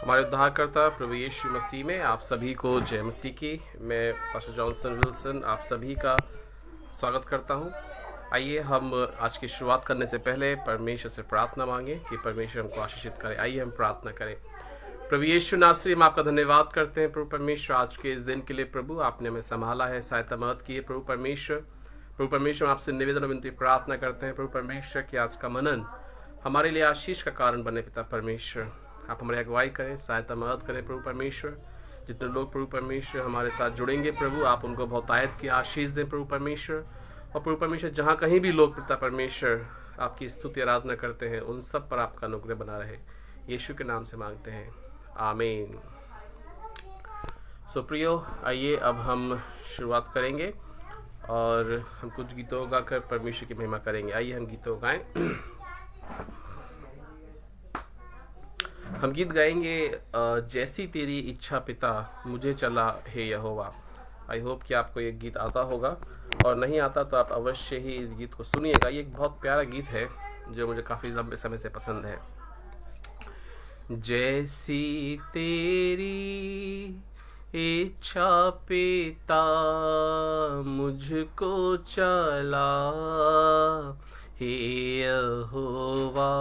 हमारे उद्धारकर्ता प्रभु यीशु मसीह में आप सभी को जय मसीह की। मैं पास्टर जॉनसन विल्सन आप सभी का स्वागत करता हूं। आइए हम आज की शुरुआत करने से पहले परमेश्वर से प्रार्थना मांगे कि परमेश्वर हमको आशीषित करे। आइए हम प्रार्थना करें। प्रभु यीशु नासरी, हम आपका धन्यवाद करते हैं प्रभु परमेश्वर, आज के इस दिन के लिए। प्रभु आपने हमें संभाला है, सहायता मदद की है प्रभु परमेश्वर। प्रभु परमेश्वर आपसे निवेदन विनती प्रार्थना करते हैं प्रभु परमेश्वर कि आज का मनन हमारे लिए आशीष का कारण बने। पिता परमेश्वर, आप हमारी अगुवाई करें, सहायता मदद करें प्रभु परमेश्वर। जितने लोग प्रभु परमेश्वर हमारे साथ जुड़ेंगे प्रभु, आप उनको बहुतायत की आशीष दें प्रभु परमेश्वर। और प्रभु परमेश्वर, जहाँ कहीं भी लोग पिता परमेश्वर आपकी स्तुति आराधना करते हैं, उन सब पर आपका अनुग्रह बना रहे। यीशु के नाम से मांगते हैं, आमीन। सो प्रियो, आइए अब हम शुरुआत करेंगे और हम कुछ गीतों गाकर परमेश्वर की महिमा करेंगे। आइए हम गीतों गाएं। हम गीत गाएंगे जैसी तेरी इच्छा पिता मुझे चला हे यहोवा। आई होप कि आपको ये गीत आता होगा, और नहीं आता तो आप अवश्य ही इस गीत को सुनिएगा। ये एक बहुत प्यारा गीत है जो मुझे काफ़ी लंबे समय से पसंद है। जैसी तेरी इच्छा पिता मुझको चला हे यहोवा,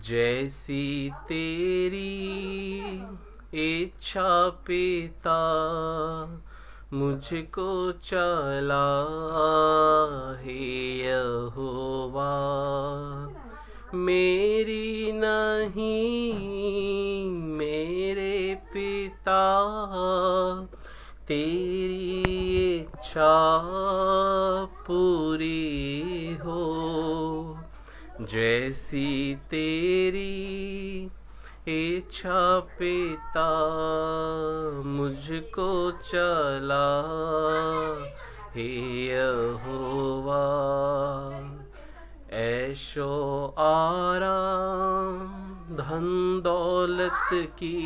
जैसी तेरी इच्छा पिता मुझको चला हे यहोवा, मेरी नहीं मेरे पिता तेरी इच्छा पूरी हो, जैसी तेरी इच्छा पिता मुझको चला हे यहोवा। ऐशो आराम धन दौलत की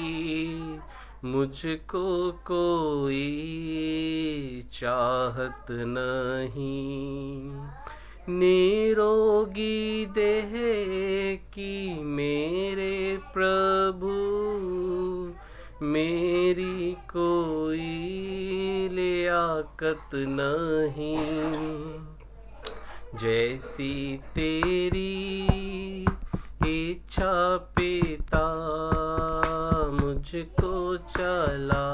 मुझको कोई चाहत नहीं, निरोगी देह की मेरे प्रभु मेरी कोई लियाकत नहीं, जैसी तेरी इच्छा पिता मुझको चला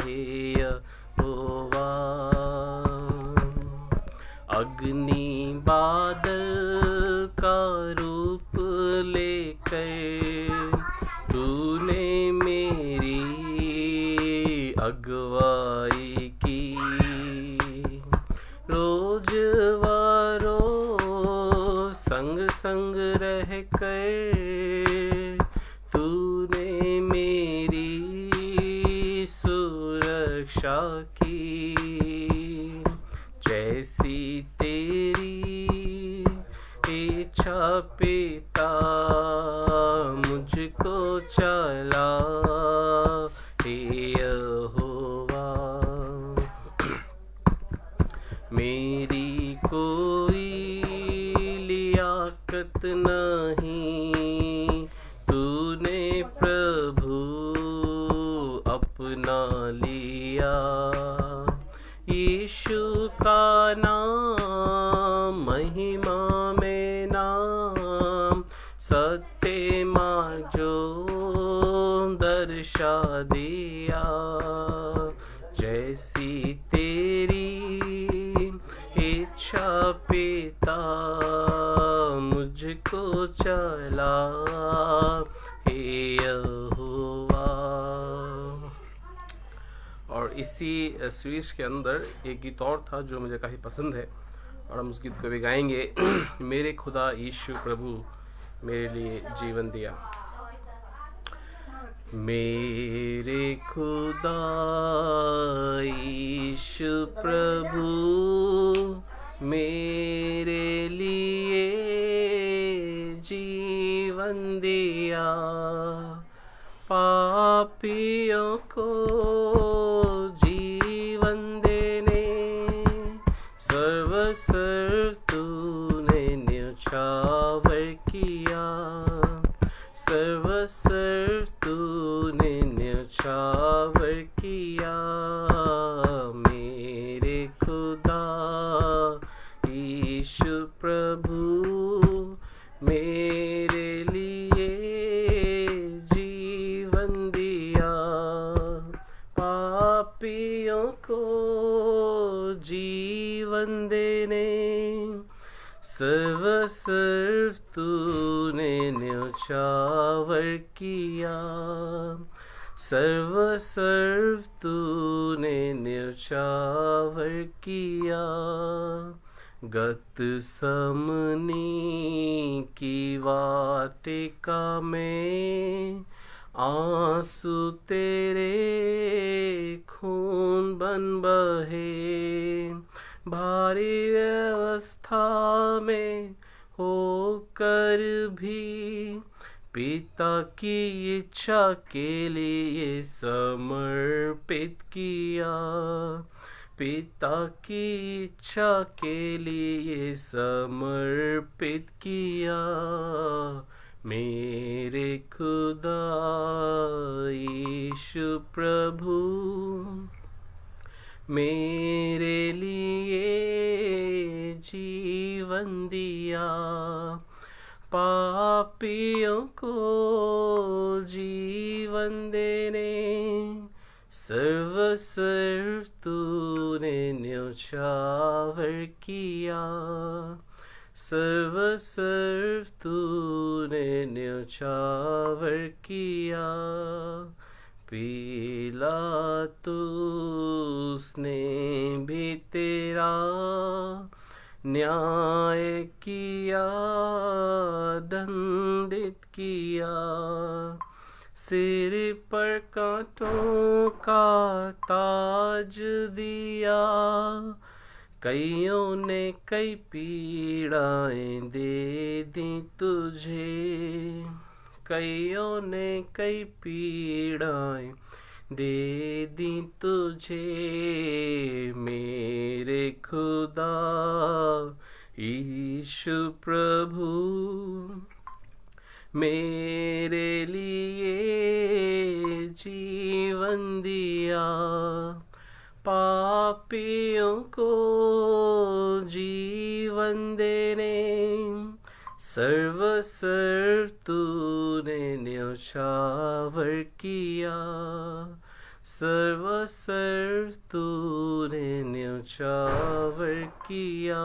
हे यहोवा। अग्नि बादल का रूप लेकर तूने मेरी अगुवाई की, रोज वारो संग संग रह कर तूने मेरी सुरक्षा की, जैसी तेरी इच्छा पिता मुझको चला हे यहोवा, मेरी कोई लियाकत नहीं तूने प्रभु अपना लिया, यीशु का नाम महिमा में नाम, सत्य मार्ग जो दर्शा दिया, जैसी तेरी इच्छा पिता मुझको चला हे यहोवा। और इसी सीरीज के अंदर एक गीत और था जो मुझे काफ़ी पसंद है, और हम उस गीत को भी गाएंगे। मेरे खुदा यीशु प्रभु मेरे लिए जीवन दिया। मेरे खुदा यीशु प्रभु मेरे लिए जीवन दिया, पापियों को जीवन देने सर्व तूने न्यौछावर किया, सर्व तूने न्यौछावर किया। मेरे खुदा यीशु प्रभु मेरे लिए जीवन दिया। पापियों को जीवन देने सर्व तूने न्यौछावर किया। सर्व तूने न्यौछावर किया। गत समनी की वाटिका में आंसू तेरे खून बन बहे। भारी व्यवस्था में होकर भी पिता की इच्छा के लिए समर्पित किया। पिता की इच्छा के लिए समर्पित किया। मेरे खुदा यीशु प्रभु मेरे लिए जीवन दिया। पापियों को जीवन देने सर्व तूने न्यौछावर किया। सर्व तूने न्यौछावर किया। पिलातुस ने भी तेरा न्याय किया, दंडित किया। सिर पर कांटों का ताज दिया। कईयों ने कई पीड़ाएं दे दी तुझे। कईयों ने कई पीड़ाएं दे दी तुझे। मेरे खुदा यीशु प्रभु मेरे लिए जीवन दिया। पापियों को जीवन देने सर्व तूने न्यौछावर किया। सर्व तूने न्यौछावर किया।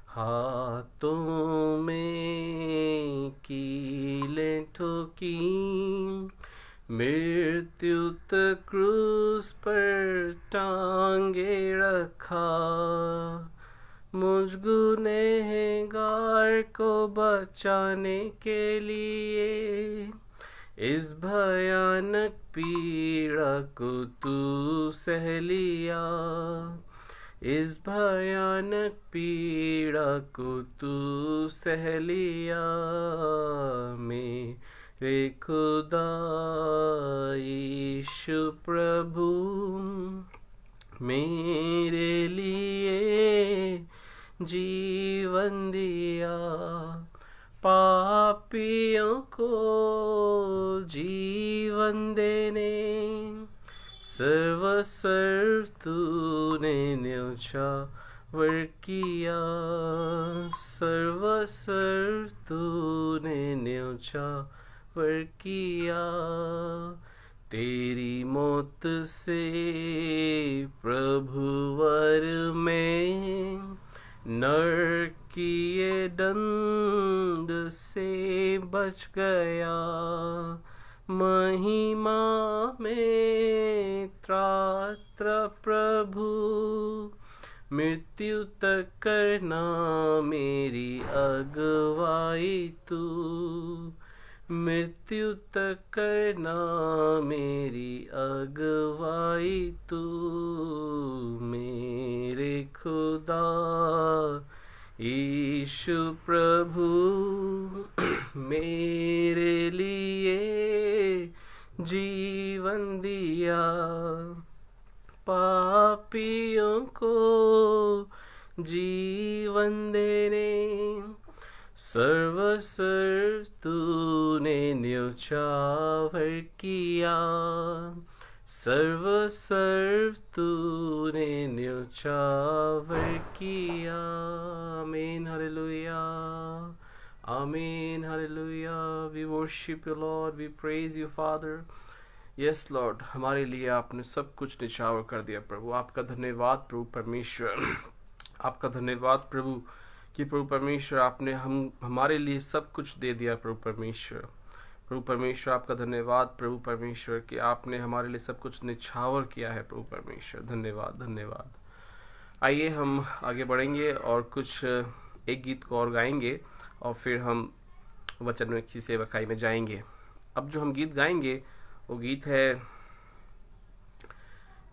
हाथों में कीलें ठोकी, मृत्यु तक क्रूस पर टांगे रखा। मुझ गुनहगार को बचाने के लिए इस भयानक पीड़ा को तू सह लिया। इस भयानक पीड़ा को तू सह लिया। मेरे खुदा यीशु प्रभु मेरे लिए जीवन दिया। पापियों को जीवन देने सर्व तूने न्यौछावर किया। सर्व तूने न्यौछावर किया। तेरी मौत से प्रभुवर में नरक किए दंड से बच गया। महिमा में त्रात्र प्रभु मृत्यु तक करना मेरी अगुवाई तू। मृत्यु तक करना मेरी अगुवाई तू। मेरे खुदा यीशु प्रभु मेरे लिए जीवन दिया। पापियों को जीवन देने सर्व सर्व तूने न्योछावर किया, सर्व सर्व तूने न्योछावर किया। Amen hallelujah, amen hallelujah. We worship you Lord, we praise you Father. Yes Lord, हमारे लिए आपने सब कुछ निछावर कर दिया प्रभु। आपका धन्यवाद प्रभु परमेश्वर, आपका धन्यवाद प्रभु कि प्रभु परमेश्वर आपने हमारे लिए सब कुछ दे दिया प्रभु परमेश्वर। प्रभु परमेश्वर आपका धन्यवाद प्रभु परमेश्वर कि आपने हमारे लिए सब कुछ निछावर किया है प्रभु परमेश्वर। धन्यवाद धन्यवाद। आइए हम आगे बढ़ेंगे और कुछ एक गीत को और गाएंगे और फिर हम वचन में की सेवकाई में जाएंगे। अब जो हम गीत गाएंगे वो गीत है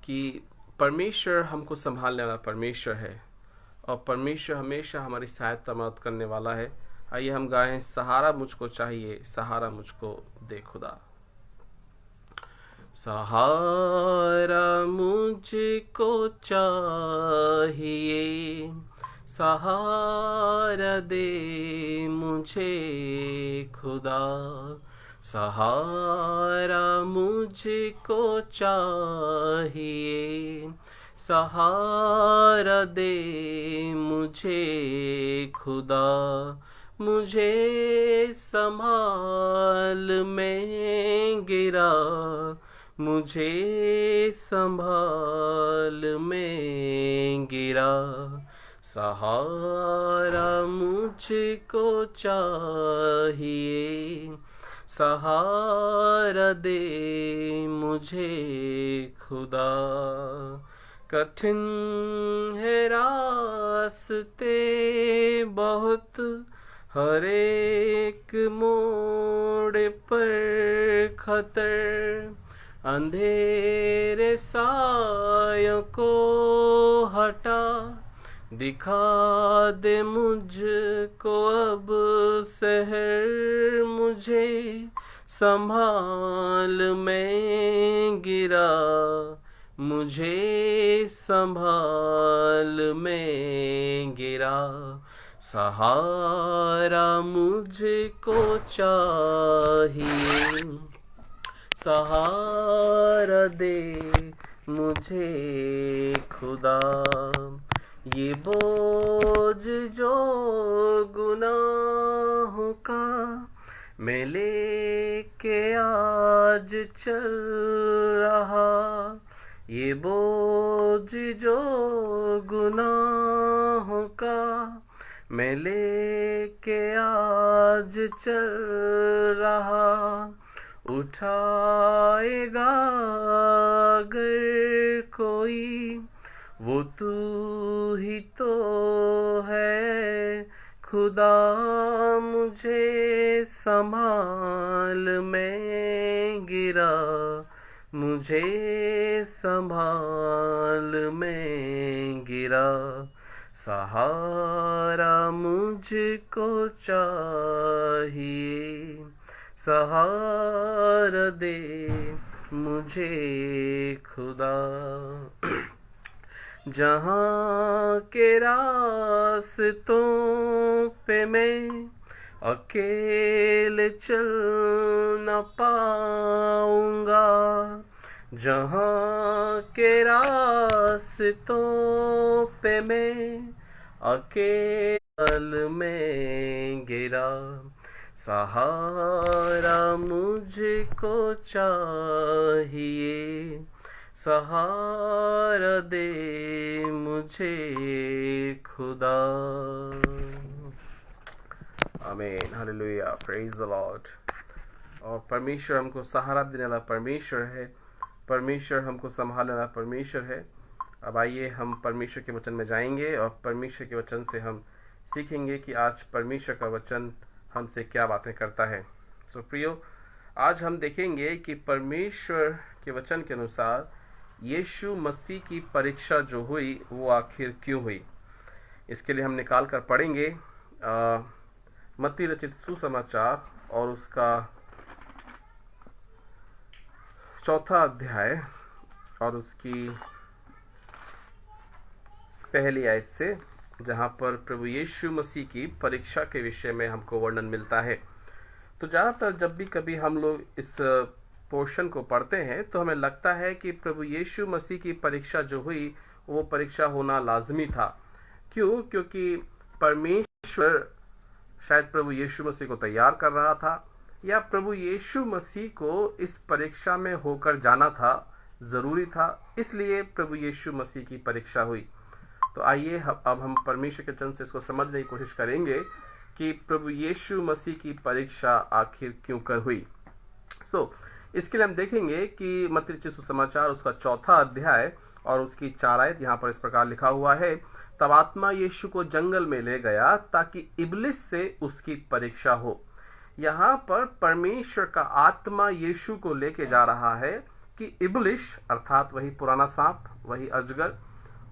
कि परमेश्वर हमको संभालने वाला परमेश्वर है और परमेश्वर हमेशा हमारी सहायता मदद करने वाला है। आइए हम गाएं, सहारा मुझको चाहिए, सहारा मुझको दे खुदा। सहारा मुझको चाहिए, सहारा दे मुझे खुदा। सहारा मुझको चाहिए, सहारा दे मुझे खुदा। मुझे संभाल में गिरा, मुझे संभाल में गिरा। सहारा मुझको चाहिए, सहारा दे मुझे खुदा। कठिन है रास्ते बहुत, हर एक मोड़ पर खतर। अंधेरे सायों को हटा, दिखा दे मुझको अब शहर। मुझे संभाल में गिरा, मुझे संभाल में गिरा। सहारा मुझको चाहिए, सहारा दे मुझे खुदा। ये बोझ जो गुनाहों का मैं लेके आज चल रहा, ये बोझ जो गुनाहों का मैं लेके आज चल रहा। उठाएगा अगर कोई, वो तू ही तो है खुदा। मुझे संभाल में गिरा, मुझे संभाल में गिरा। सहारा मुझको चाहिए, सहारा दे मुझे खुदा। जहाँ के रास्तों पे मैं अकेले चल न पाऊंगा, जहाँ के रास्तों पे मैं अकेले में गिरा। सहारा मुझको चाहिए, सहारा दे मुझे खुदा। आमीन हालेलुया, प्रेज द लॉर्ड। और परमेश्वर हमको सहारा देने वाला परमेश्वर है, परमेश्वर हमको संभालने वाला परमेश्वर है। अब आइए हम परमेश्वर के वचन में जाएंगे और परमेश्वर के वचन से हम सीखेंगे कि आज परमेश्वर का वचन हमसे क्या बातें करता है। सो प्रियो, आज हम देखेंगे कि परमेश्वर के वचन के अनुसार यीशु मसीह की परीक्षा जो हुई वो आखिर क्यों हुई। इसके लिए हम निकाल कर पढ़ेंगे मत्ती रचित सुसमाचार और उसका 4 अध्याय और उसकी पहली आयत से जहाँ पर प्रभु यीशु मसीह की परीक्षा के विषय में हमको वर्णन मिलता है। तो ज़्यादातर जब भी कभी हम लोग इस पोर्शन को पढ़ते हैं तो हमें लगता है कि प्रभु यीशु मसीह की परीक्षा जो हुई वो परीक्षा होना लाजमी था। क्यों? क्योंकि परमेश्वर शायद प्रभु यीशु मसीह को तैयार कर रहा था, या प्रभु यीशु मसीह को इस परीक्षा में होकर जाना था, जरूरी था, इसलिए प्रभु यीशु मसीह की परीक्षा हुई। तो आइए अब हम परमेश्वर के वचन से इसको समझने की कोशिश करेंगे कि प्रभु यीशु मसीह की परीक्षा आखिर क्यों कर हुई। इसके लिए हम देखेंगे कि मत्ती रचित सुसमाचार उसका 4 अध्याय और उसकी 4 आयत यहाँ पर इस प्रकार लिखा हुआ है। तब आत्मा यीशु को जंगल में ले गया ताकि इब्लिस से उसकी परीक्षा हो। यहाँ पर परमेश्वर का आत्मा यीशु को लेके जा रहा है कि इब्लिस अर्थात वही पुराना सांप, वही अजगर,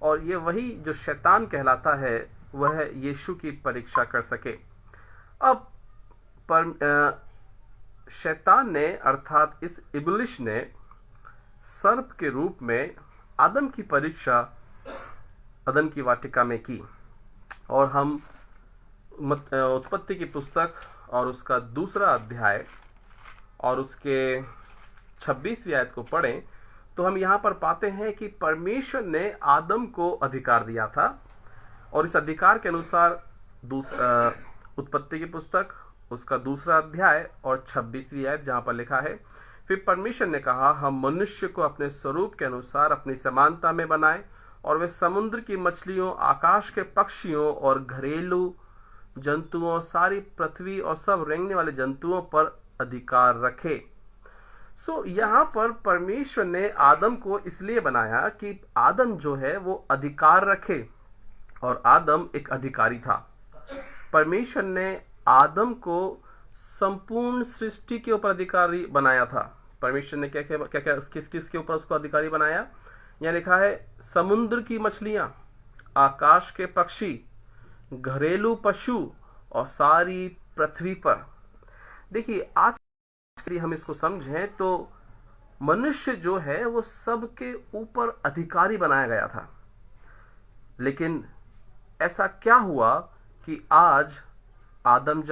और ये वही जो शैतान कहलाता है, वह यीशु की परीक्षा कर सके। अब शैतान ने अर्थात इस इब्लिस ने सर्प के रूप में आदम की परीक्षा अदन की वाटिका में की। और हम उत्पत्ति की पुस्तक और उसका 2 अध्याय और उसके 26वीं आयत को पढ़ें तो हम यहाँ पर पाते हैं कि परमेश्वर ने आदम को अधिकार दिया था, और इस अधिकार के अनुसार उत्पत्ति की पुस्तक उसका 2 अध्याय और 26वीं आयत जहाँ पर लिखा है, फिर परमेश्वर ने कहा हम मनुष्य को अपने स्वरूप के अनुसार अपनी समानता में बनाएं, और वे समुद्र की मछलियों, आकाश के पक्षियों और घरेलू जंतुओं, सारी पृथ्वी और सब रेंगने वाले जंतुओं पर अधिकार रखे। यहाँ पर परमेश्वर ने आदम को इसलिए बनाया कि आदम जो है वो अधिकार रखे, और आदम एक अधिकारी था। परमेश्वर ने आदम को संपूर्ण सृष्टि के ऊपर अधिकारी बनाया था। परमेश्वर ने क्या क्या किस के ऊपर उसको अधिकारी बनाया? यहाँ लिखा है समुद्र की मछलियां, आकाश के पक्षी, घरेलू पशु और सारी पृथ्वी पर। देखिए, आज यदि हम इसको समझें तो मनुष्य जो है वो सबके ऊपर अधिकारी बनाया गया था। लेकिन ऐसा क्या हुआ कि आज आदम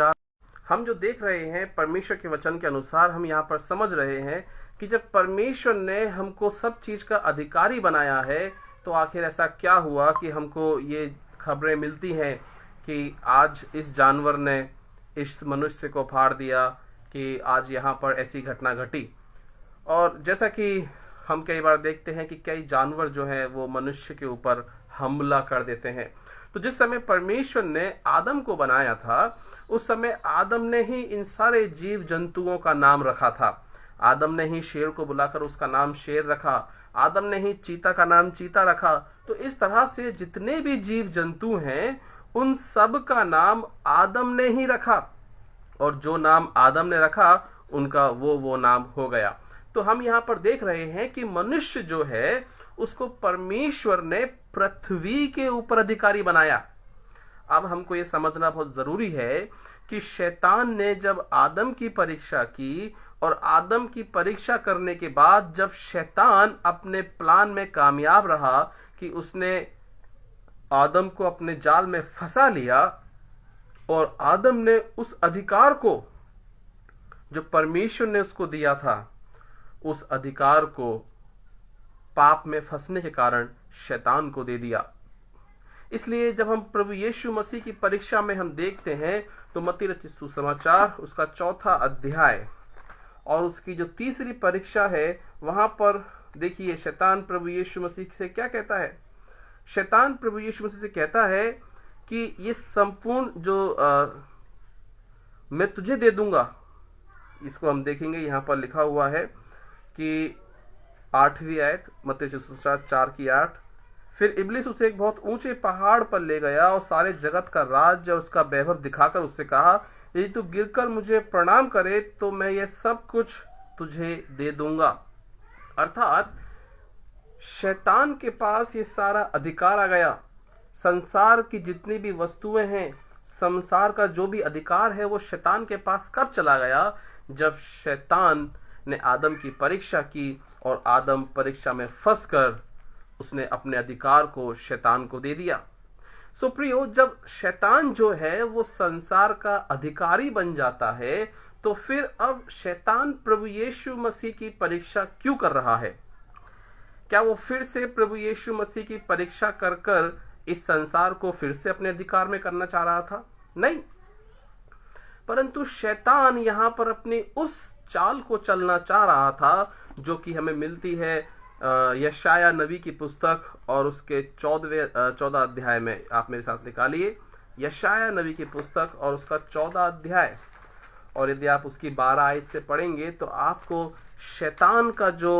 हम जो देख रहे हैं परमेश्वर के वचन के अनुसार, हम यहाँ पर समझ रहे हैं कि जब परमेश्वर ने हमको सब चीज का अधिकारी बनाया है तो आखिर ऐसा क्या हुआ कि हमको ये खबरें मिलती हैं कि आज इस जानवर ने इस मनुष्य को फाड़ दिया, कि आज यहाँ पर ऐसी घटना घटी। और जैसा कि हम कई बार देखते हैं कि कई जानवर जो है वो मनुष्य के ऊपर हमला कर देते हैं। तो जिस समय परमेश्वर ने आदम को बनाया था उस समय आदम ने ही इन सारे जीव जंतुओं का नाम रखा था। आदम ने ही शेर को बुलाकर उसका नाम शेर रखा, आदम ने ही चीता का नाम चीता रखा। तो इस तरह से जितने भी जीव जंतु हैं उन सब का नाम आदम ने ही रखा, और जो नाम आदम ने रखा उनका वो नाम हो गया। तो हम यहाँ पर देख रहे हैं कि मनुष्य जो है उसको परमेश्वर ने पृथ्वी के ऊपर अधिकारी बनाया। अब हमको ये समझना बहुत जरूरी है कि शैतान ने जब आदम की परीक्षा की, और आदम की परीक्षा करने के बाद जब शैतान अपने प्लान में कामयाब रहा कि उसने आदम को अपने जाल में फंसा लिया, और आदम ने उस अधिकार को जो परमेश्वर ने उसको दिया था, उस अधिकार को पाप में फंसने के कारण शैतान को दे दिया। इसलिए जब हम प्रभु यीशु मसीह की परीक्षा में हम देखते हैं तो मत्ती रचित सुसमाचार उसका 4 अध्याय और उसकी जो 3री परीक्षा है, वहां पर देखिए शैतान प्रभु यीशु मसीह से क्या कहता है। शैतान प्रभु यीशु मसीह से कहता है कि ये संपूर्ण जो मैं तुझे दे दूंगा, इसको हम देखेंगे यहाँ पर लिखा हुआ है कि 8वीं आयत मत्ती 4:8, फिर इब्लिस उसे एक बहुत ऊंचे पहाड़ पर ले गया और सारे जगत का राज्य और उसका वैभव दिखाकर उससे कहा, यदि तू गिरकर मुझे प्रणाम करे तो मैं ये सब कुछ तुझे दे दूंगा। अर्थात शैतान के पास ये सारा अधिकार आ गया। संसार की जितनी भी वस्तुएं हैं, संसार का जो भी अधिकार है, वो शैतान के पास कब चला गया? जब शैतान ने आदम की परीक्षा की और आदम परीक्षा में फंसकर उसने अपने अधिकार को शैतान को दे दिया। सो प्रियो, जब शैतान जो है वो संसार का अधिकारी बन जाता है, तो फिर अब शैतान प्रभु यीशु मसीह की परीक्षा क्यों कर रहा है? क्या वो फिर से प्रभु यीशु मसीह की परीक्षा कर कर इस संसार को फिर से अपने अधिकार में करना चाह रहा था? नहीं, परंतु शैतान यहां पर अपनी उस चाल को चलना चाह रहा था जो कि हमें मिलती है यशाया नबी की पुस्तक और उसके 14 अध्याय में। आप मेरे साथ निकालिए यशाया नबी की पुस्तक और उसका 14 अध्याय, और यदि आप उसकी 12 आयत से पढ़ेंगे तो आपको शैतान का जो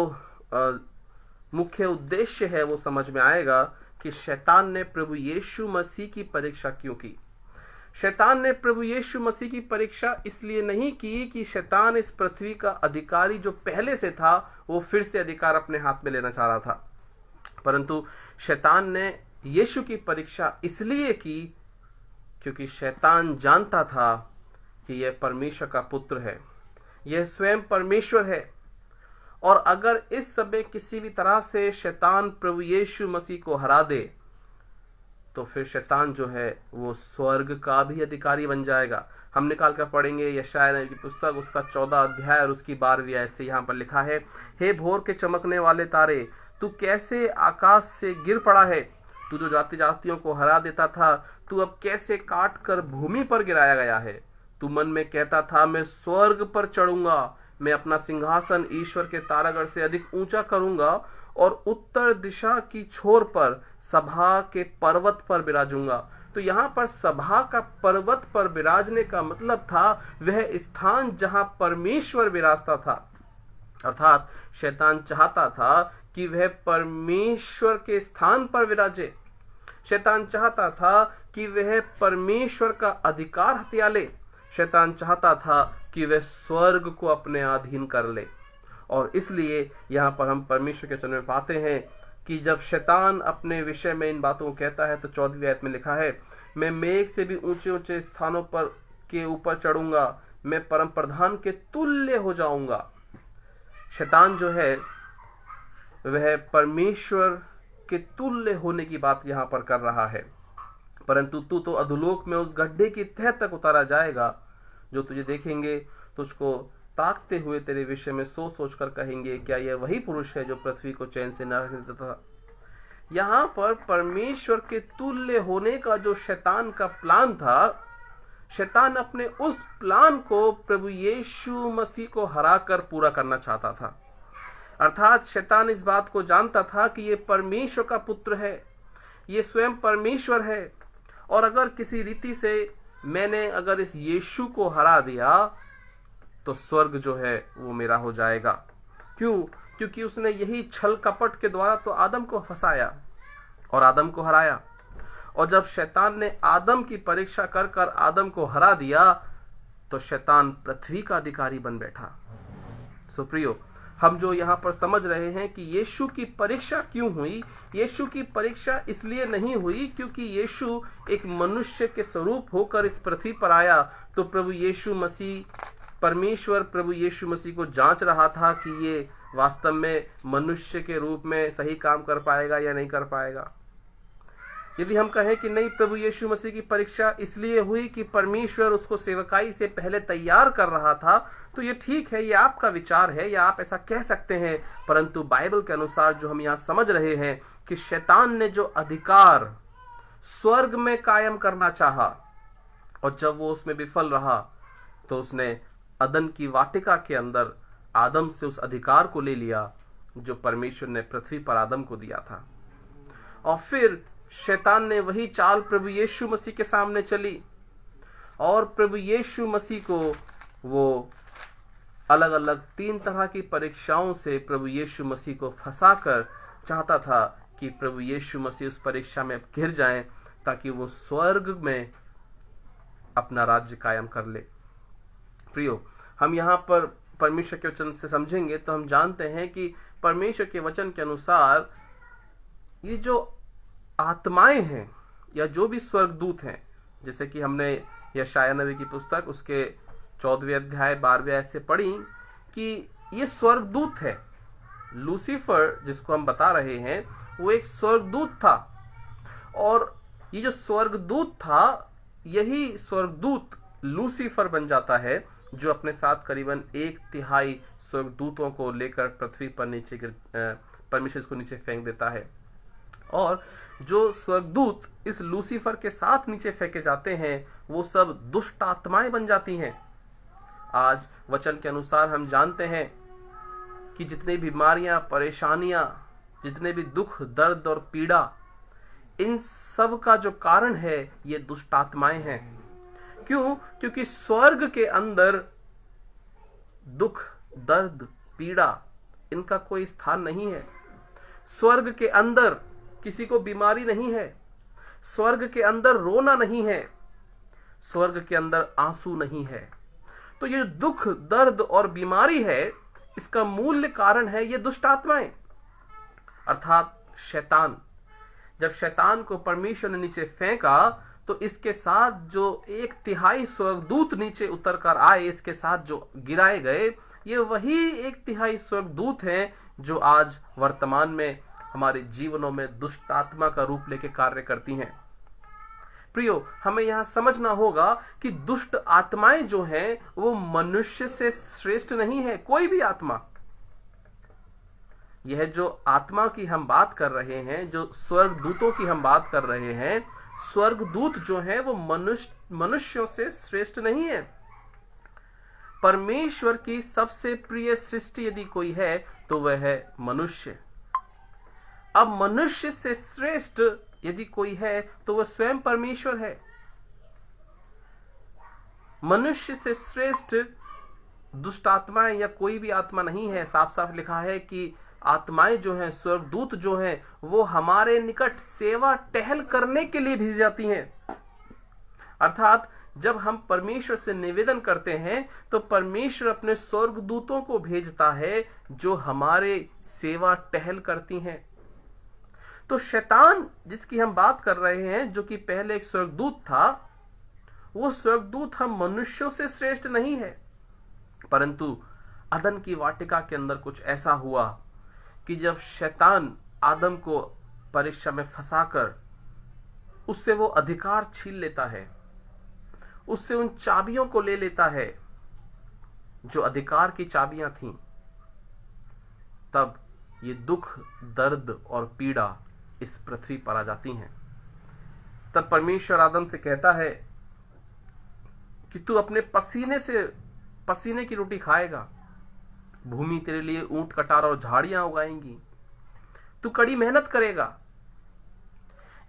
मुख्य उद्देश्य है वो समझ में आएगा कि शैतान ने प्रभु यीशु मसीह की परीक्षा क्यों की। शैतान ने प्रभु यीशु मसीह की परीक्षा इसलिए नहीं की कि शैतान इस पृथ्वी का अधिकारी जो पहले से था वो फिर से अधिकार अपने हाथ में लेना चाह रहा था, परंतु शैतान ने यीशु की परीक्षा इसलिए की क्योंकि शैतान जानता था कि यह परमेश्वर का पुत्र है, यह स्वयं परमेश्वर है, और अगर इस समय किसी भी तरह से शैतान प्रभु यीशु मसीह को हरा दे तो फिर शैतान जो है वो स्वर्ग का भी अधिकारी बन जाएगा। हम निकाल कर पढ़ेंगे यशाया नबी की पुस्तक उसका 14 अध्याय और उसकी 12वीं आयत से। यहाँ पर लिखा है, हे भोर के चमकने वाले तारे, तू कैसे आकाश से गिर पड़ा है? तू जो जाति जातियों को हरा देता था, तू अब कैसे काट कर भूमि पर गिराया गया है? तू मन में कहता था, मैं स्वर्ग पर चढ़ूंगा, मैं अपना सिंहासन ईश्वर के तारागढ़ से अधिक ऊंचा करूंगा और उत्तर दिशा की छोर पर सभा के पर्वत पर विराजूंगा। तो यहाँ पर सभा का पर्वत पर विराजने का मतलब था वह स्थान जहां परमेश्वर विराजता था, अर्थात शैतान चाहता था कि वह परमेश्वर के स्थान पर विराजे। शैतान चाहता था कि वह परमेश्वर का अधिकार हथिया ले। शैतान चाहता था कि वह स्वर्ग को अपने अधीन कर ले, और इसलिए यहाँ पर हम परमेश्वर के चरण में पाते हैं कि जब शैतान अपने विषय में इन बातों को कहता है तो 14वीं आयत में लिखा है, मैं मेघ से भी ऊंचे ऊंचे स्थानों पर के ऊपर चढ़ूंगा, मैं परम प्रधान के तुल्य हो जाऊंगा। शैतान जो है वह परमेश्वर के तुल्य होने की बात यहाँ पर कर रहा है, परंतु तू तो अधोलोक में उस गड्ढे की तह तक उतारा जाएगा। जो तुझे देखेंगे तुझको ताकते हुए तेरे विषय में सोच सोच कर कहेंगे, क्या यह वही पुरुष है जो पृथ्वी को चैन से न रहने देता था? यहाँ पर परमेश्वर के तुल्य होने का जो शैतान का प्लान था, शैतान अपने उस प्लान को प्रभु यीशु मसीह को हराकर पूरा करना चाहता था। अर्थात शैतान इस बात को जानता था कि ये परमेश्वर का पुत्र है, ये स्वयं परमेश्वर है, और अगर किसी रीति से मैंने अगर इस यीशु को हरा दिया तो स्वर्ग जो है वो मेरा हो जाएगा। क्यों? क्योंकि उसने यही छल कपट के द्वारा तो आदम को फंसाया और आदम को हराया, और जब शैतान ने आदम की परीक्षा कर कर आदम को हरा दिया तो शैतान पृथ्वी का अधिकारी बन बैठा। सो प्रियो, हम जो यहाँ पर समझ रहे हैं कि यीशु की परीक्षा क्यों हुई, यीशु की परीक्षा इसलिए नहीं हुई क्योंकि यीशु एक मनुष्य के स्वरूप होकर इस पृथ्वी पर आया। तो प्रभु यीशु मसीह, परमेश्वर प्रभु यीशु मसीह को जांच रहा था कि ये वास्तव में मनुष्य के रूप में सही काम कर पाएगा या नहीं कर पाएगा। यदि हम कहें कि नहीं, प्रभु यीशु मसीह की परीक्षा इसलिए हुई कि परमेश्वर उसको सेवकाई से पहले तैयार कर रहा था, तो ये ठीक है, ये आपका विचार है या आप ऐसा कह सकते हैं, परंतु बाइबल के अनुसार जो हम यहाँ समझ रहे हैं कि शैतान ने जो अधिकार स्वर्ग में कायम करना चाहा और जब वो उसमें विफल रहा तो उसने अदन की वाटिका के अंदर आदम से उस अधिकार को ले लिया जो परमेश्वर ने पृथ्वी पर आदम को दिया था। और फिर शैतान ने वही चाल प्रभु यीशु मसीह के सामने चली और प्रभु यीशु मसीह को वो अलग अलग 3 तरह की परीक्षाओं से प्रभु यीशु मसीह को फंसाकर चाहता था कि प्रभु यीशु मसीह उस परीक्षा में घिर जाएं ताकि वो स्वर्ग में अपना राज्य कायम कर ले। प्रियो, हम यहाँ पर परमेश्वर के वचन से समझेंगे तो हम जानते हैं कि परमेश्वर के वचन के अनुसार ये जो आत्माएं हैं या जो भी स्वर्गदूत हैं, जैसे कि हमने यशाया नबी की पुस्तक उसके 14वें अध्याय 12वें आयत से पढ़ी कि ये स्वर्गदूत है। लूसीफर जिसको हम बता रहे हैं वो एक स्वर्गदूत था, और ये जो स्वर्गदूत था, यही स्वर्गदूत लूसीफर बन जाता है, जो अपने साथ करीबन 1/3 स्वर्गदूतों को लेकर पृथ्वी पर नीचे परमेश्वर इसको नीचे फेंक देता है। और जो स्वर्गदूत इस लूसीफर के साथ नीचे फेंके जाते हैं, वो सब दुष्ट आत्माएं बन जाती हैं। आज वचन के अनुसार हम जानते हैं कि जितनी बीमारियां, परेशानियां, जितने भी दुख, दर्द और पीड़ा, इन सब का जो कारण है ये दुष्ट आत्माएं हैं। क्यों? क्योंकि स्वर्ग के अंदर दुख, दर्द, पीड़ा, इनका कोई स्थान नहीं है। स्वर्ग के अंदर किसी को बीमारी नहीं है, स्वर्ग के अंदर रोना नहीं है, स्वर्ग के अंदर आंसू नहीं है। तो ये दुख, दर्द और बीमारी है, इसका मूल कारण है ये दुष्ट आत्माएं, अर्थात शैतान। जब शैतान को परमेश्वर ने नीचे फेंका, तो इसके साथ जो 1/3 स्वर्गदूत नीचे उतर कर आए, इसके साथ जो गिराए गए, ये वही 1/3 स्वर्गदूत हैं जो आज वर्तमान में हमारे जीवनों में दुष्ट आत्मा का रूप लेके कार्य करती हैं। प्रियो, हमें यहां समझना होगा कि दुष्ट आत्माएं जो हैं वो मनुष्य से श्रेष्ठ नहीं है, कोई भी आत्मा। यह जो आत्मा की हम बात कर रहे हैं, जो स्वर्गदूतों की हम बात कर रहे हैं, स्वर्गदूत जो है वो मनुष्यों से श्रेष्ठ नहीं है। परमेश्वर की सबसे प्रिय सृष्टि यदि कोई है तो वह है मनुष्य। अब मनुष्य से श्रेष्ठ यदि कोई है तो वह स्वयं परमेश्वर है। मनुष्य से श्रेष्ठ दुष्ट आत्माएं या कोई भी आत्मा नहीं है। साफ साफ लिखा है कि आत्माएं जो हैं, स्वर्गदूत जो हैं, वो हमारे निकट सेवा टहल करने के लिए भेजी जाती हैं। अर्थात जब हम परमेश्वर से निवेदन करते हैं तो परमेश्वर अपने स्वर्गदूतों को भेजता है जो हमारे सेवा टहल करती हैं। तो शैतान जिसकी हम बात कर रहे हैं, जो कि पहले एक स्वर्गदूत था, वो स्वर्गदूत हम मनुष्यों से श्रेष्ठ नहीं है। परंतु अदन की वाटिका के अंदर कुछ ऐसा हुआ कि जब शैतान आदम को परीक्षा में फंसाकर उससे वो अधिकार छीन लेता है, उससे उन चाबियों को ले लेता है जो अधिकार की चाबियां थीं, तब ये दुख, दर्द और पीड़ा इस पृथ्वी पर आ जाती हैं। तब परमेश्वर आदम से कहता है कि तू अपने पसीने की रोटी खाएगा, भूमि तेरे लिए ऊंट, कटार और झाड़ियां उगाएंगी, तू कड़ी मेहनत करेगा।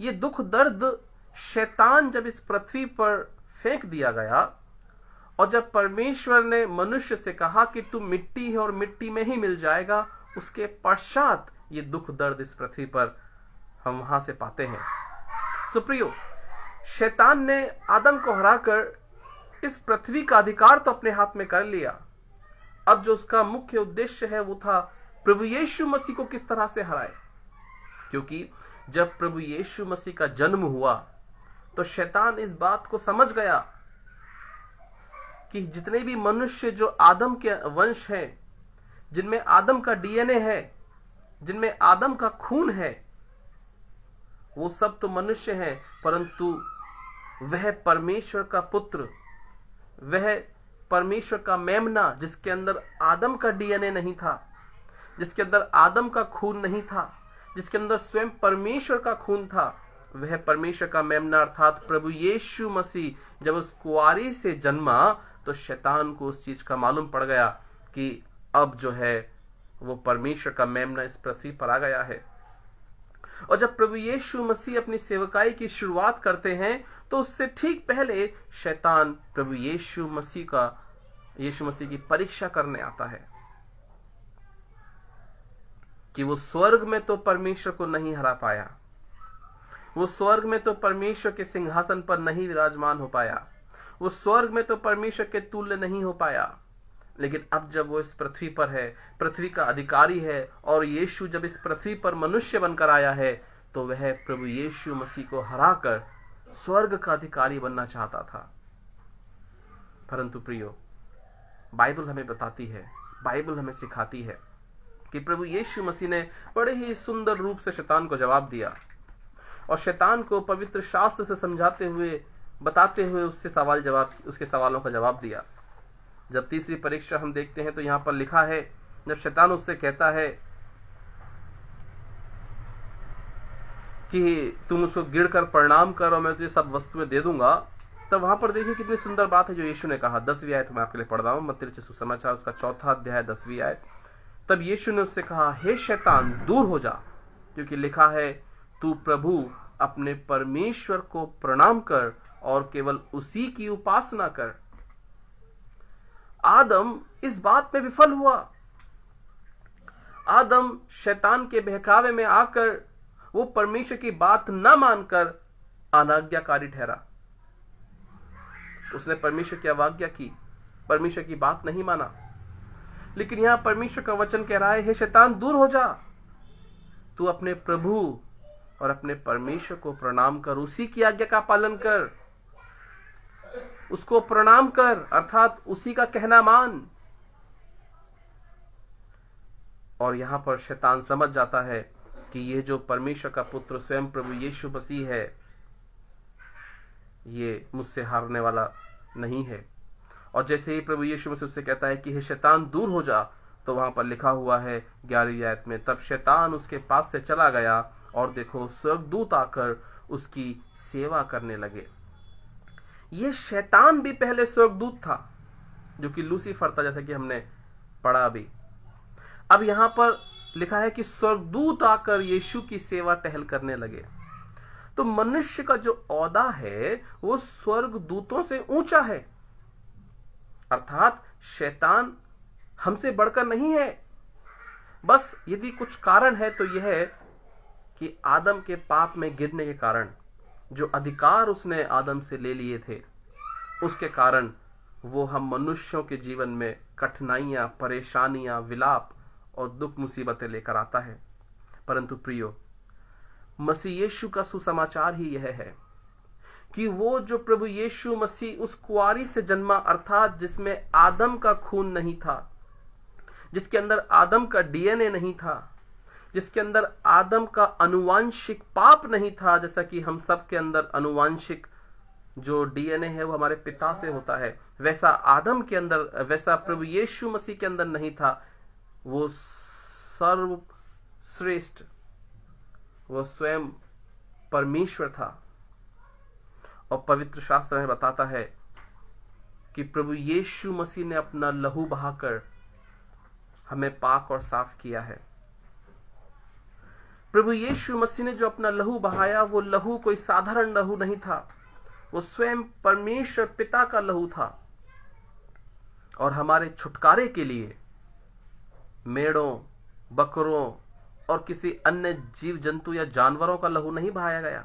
ये दुख, दर्द शैतान जब इस पृथ्वी पर फेंक दिया गया, और जब परमेश्वर ने मनुष्य से कहा कि तू मिट्टी है और मिट्टी में ही मिल जाएगा, उसके पश्चात ये दुख, दर्द इस पृथ्वी पर हम वहां से पाते हैं। सुप्रियो, शैतान ने आदम को हराकर इस पृथ्वी का अधिकार तो अपने हाथ में कर लिया। अब जो उसका मुख्य उद्देश्य है वो था प्रभु यीशु मसीह को किस तरह से हराए। क्योंकि जब प्रभु यीशु मसीह का जन्म हुआ तो शैतान इस बात को समझ गया कि जितने भी मनुष्य जो आदम के वंश हैं, जिनमें आदम का डीएनए है, जिनमें आदम का खून है, वो सब तो मनुष्य हैं, परंतु वह परमेश्वर का पुत्र, वह परमेश्वर का मेमना, जिसके अंदर आदम का डीएनए नहीं था, जिसके अंदर आदम का खून नहीं था, जिसके अंदर स्वयं परमेश्वर का खून था, वह परमेश्वर का मेमना अर्थात प्रभु यीशु मसीह जब उस कुंवारी से जन्मा, तो शैतान को उस चीज का मालूम पड़ गया कि अब जो है वो परमेश्वर का मेमना इस पृथ्वी पर आ गया है। और जब प्रभु यीशु मसीह अपनी सेवकाई की शुरुआत करते हैं तो उससे ठीक पहले शैतान प्रभु यीशु मसीह की परीक्षा करने आता है कि वो स्वर्ग में तो परमेश्वर को नहीं हरा पाया, वो स्वर्ग में तो परमेश्वर के सिंहासन पर नहीं विराजमान हो पाया, वो स्वर्ग में तो परमेश्वर के तुल्य नहीं हो पाया। लेकिन अब जब वो इस पृथ्वी पर है, पृथ्वी का अधिकारी है, और यीशु जब इस पृथ्वी पर मनुष्य बनकर आया है, तो वह प्रभु यीशु मसीह को हराकर स्वर्ग का अधिकारी बनना चाहता था। परंतु प्रियो, बाइबल हमें बताती है, बाइबल हमें सिखाती है कि प्रभु यीशु मसीह ने बड़े ही सुंदर रूप से शैतान को जवाब दिया। और शैतान को पवित्र शास्त्र से समझाते हुए, बताते हुए उसके सवालों का जवाब दिया। जब तीसरी परीक्षा हम देखते हैं तो यहां पर लिखा है, जब शैतान उससे कहता है कि तुम उसको गिरकर प्रणाम कर और मैं तुझे सब वस्तुएं दे दूंगा, तब वहां पर देखिए कितनी सुंदर बात है जो यीशु ने कहा। 10वीं आयत मैं आपके लिए पढ़ रहा हूं, मत्ती रचित सुसमाचार उसका 4 अध्याय 10वीं आयत। तब यीशु ने उससे कहा, हे शैतान दूर हो जा, क्योंकि लिखा है, तू प्रभु अपने परमेश्वर को प्रणाम कर और केवल उसी की उपासना कर। आदम इस बात में विफल हुआ। आदम शैतान के बहकावे में आकर वो परमेश्वर की बात न मानकर अनाज्ञाकारी ठहरा। उसने परमेश्वर की अवज्ञा की, परमेश्वर की बात नहीं माना। लेकिन यहां परमेश्वर का वचन कह रहा है, हे शैतान दूर हो जा, तू अपने प्रभु और अपने परमेश्वर को प्रणाम कर, उसी की आज्ञा का पालन कर, उसको प्रणाम कर, अर्थात उसी का कहना मान। और यहां पर शैतान समझ जाता है कि यह जो परमेश्वर का पुत्र स्वयं प्रभु यीशु मसीह है, ये मुझसे हारने वाला नहीं है। और जैसे ही प्रभु यीशु मसीह उससे कहता है कि हे शैतान दूर हो जा, तो वहां पर लिखा हुआ है 11वीं आयत में, तब शैतान उसके पास से चला गया और देखो स्वर्गदूत आकर उसकी सेवा करने लगे। ये शैतान भी पहले स्वर्गदूत था, जो कि लूसीफर था, जैसा कि हमने पढ़ा अभी। अब यहां पर लिखा है कि स्वर्गदूत आकर यीशु की सेवा टहल करने लगे। तो मनुष्य का जो औदा है वो स्वर्गदूतों से ऊंचा है, अर्थात शैतान हमसे बढ़कर नहीं है। बस यदि कुछ कारण है तो यह है कि आदम के पाप में गिरने के कारण जो अधिकार उसने आदम से ले लिए थे, उसके कारण वो हम मनुष्यों के जीवन में कठिनाइयां, परेशानियां, विलाप और दुख मुसीबतें लेकर आता है। परंतु प्रियो, मसीह यीशु का सुसमाचार ही यह है कि वो जो प्रभु यीशु मसीह उस कुआरी से जन्मा, अर्थात जिसमें आदम का खून नहीं था, जिसके अंदर आदम का डीएनए नहीं था, जिसके अंदर आदम का अनुवांशिक पाप नहीं था, जैसा कि हम सब के अंदर अनुवांशिक जो डीएनए है वो हमारे पिता से होता है, वैसा आदम के अंदर, वैसा प्रभु यीशु मसीह के अंदर नहीं था। वो सर्वश्रेष्ठ, वो स्वयं परमेश्वर था। और पवित्र शास्त्र में बताता है कि प्रभु यीशु मसीह ने अपना लहू बहाकर हमें पाक और साफ किया है। प्रभु यीशु मसीह ने जो अपना लहू बहाया, वो लहू कोई साधारण लहू नहीं था, वो स्वयं परमेश्वर पिता का लहू था। और हमारे छुटकारे के लिए मेढ़ों, बकरों और किसी अन्य जीव जंतु या जानवरों का लहू नहीं बहाया गया,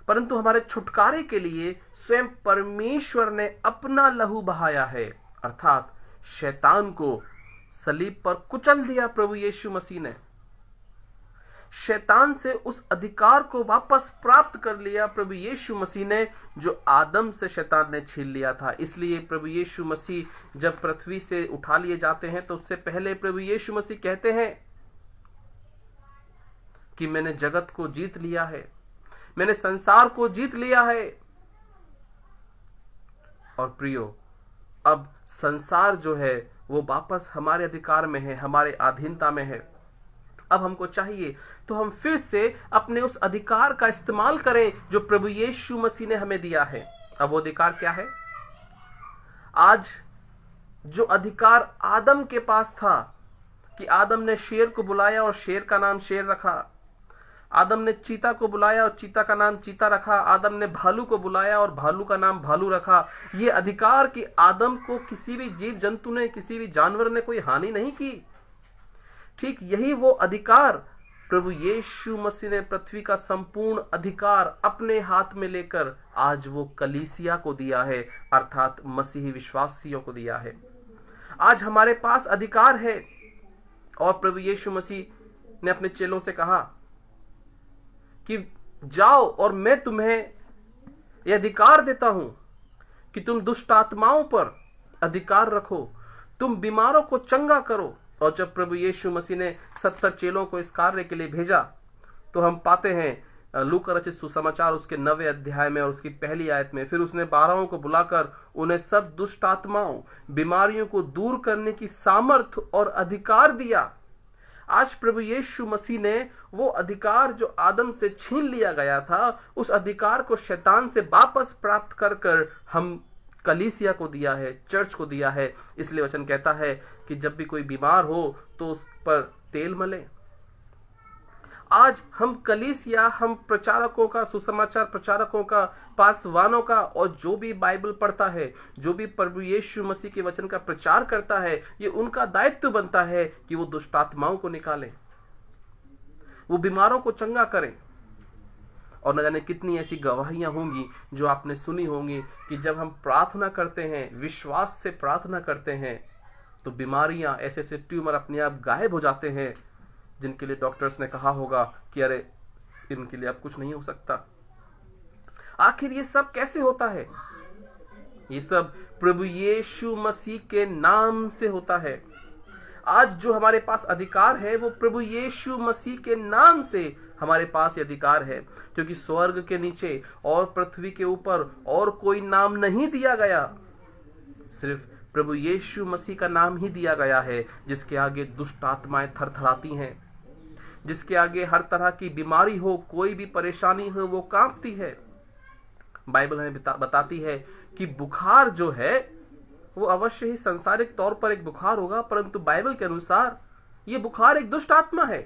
परंतु हमारे छुटकारे के लिए स्वयं परमेश्वर ने अपना लहू बहाया है, अर्थात शैतान को सलीब पर कुचल दिया प्रभु यीशु मसीह ने। शैतान से उस अधिकार को वापस प्राप्त कर लिया प्रभु यीशु मसीह ने, जो आदम से शैतान ने छीन लिया था। इसलिए प्रभु यीशु मसीह जब पृथ्वी से उठा लिए जाते हैं तो उससे पहले प्रभु यीशु मसीह कहते हैं कि मैंने जगत को जीत लिया है, मैंने संसार को जीत लिया है। और प्रियो, अब संसार जो है वो वापस हमारे अधिकार में है, हमारे अधीनता में है। अब हमको चाहिए तो हम फिर से अपने उस अधिकार का इस्तेमाल करें जो प्रभु यीशु मसीह ने हमें दिया है। अब वो अधिकार क्या है? आज जो अधिकार आदम के पास था कि आदम ने शेर को बुलाया और शेर का नाम शेर रखा, आदम ने चीता को बुलाया और चीता का नाम चीता रखा, आदम ने भालू को बुलाया और भालू का नाम भालू रखा। ये अधिकार कि आदम को किसी भी जीव जंतु ने, किसी भी जानवर ने कोई हानि नहीं की, ठीक यही वो अधिकार प्रभु यीशु मसीह ने पृथ्वी का संपूर्ण अधिकार अपने हाथ में लेकर आज वो कलीसिया को दिया है, अर्थात मसीही विश्वासियों को दिया है। आज हमारे पास अधिकार है। और प्रभु यीशु मसीह ने अपने चेलों से कहा कि जाओ और मैं तुम्हें यह अधिकार देता हूं कि तुम दुष्ट आत्माओं पर अधिकार रखो, तुम बीमारों को चंगा करो। और जब प्रभु यीशु मसीह ने 70 चेलों को इस कार्य के लिए भेजा तो हम पाते हैं लूका रचित सुसमाचार उसके 9वें अध्याय में और उसकी पहली आयत में, फिर उसने 12 को बुलाकर उन्हें सब दुष्ट आत्माओं, बीमारियों को दूर करने की सामर्थ और अधिकार दिया। आज प्रभु यीशु मसीह ने वो अधिकार जो आदम से छीन लिया गया था, उस अधिकार को शैतान से वापस प्राप्त कर कर हम कलीसिया को दिया है, चर्च को दिया है। इसलिए वचन कहता है कि जब भी कोई बीमार हो तो उस पर तेल मले। आज हम कलीसिया, हम प्रचारकों का, सुसमाचार प्रचारकों का, पासवानों का, और जो भी बाइबल पढ़ता है, जो भी प्रभु यीशु मसीह के वचन का प्रचार करता है, ये उनका दायित्व बनता है कि वो दुष्ट आत्माओं को निकालें, वो बीमारों को चंगा करें। और न जाने कितनी ऐसी गवाहियां होंगी जो आपने सुनी होंगी कि जब हम प्रार्थना करते हैं, विश्वास से प्रार्थना करते हैं, तो बीमारियां, ऐसे ऐसे ट्यूमर अपने आप गायब हो जाते हैं जिनके लिए डॉक्टर्स ने कहा होगा कि अरे इनके लिए अब कुछ नहीं हो सकता। आखिर ये सब कैसे होता है? ये सब प्रभु यीशु मसीह के नाम से होता है। आज जो हमारे पास अधिकार है वो प्रभु यीशु मसीह के नाम से हमारे पास ये अधिकार है, क्योंकि स्वर्ग के नीचे और पृथ्वी के ऊपर और कोई नाम नहीं दिया गया, सिर्फ प्रभु यीशु मसीह का नाम ही दिया गया है, जिसके आगे दुष्ट आत्माएं थरथराती हैं, जिसके आगे हर तरह की बीमारी हो, कोई भी परेशानी हो, वो कांपती है। बाइबल हमें बताती है कि बुखार जो है वो अवश्य ही सांसारिक तौर पर एक बुखार होगा, परंतु बाइबल के अनुसार ये बुखार एक दुष्ट आत्मा है।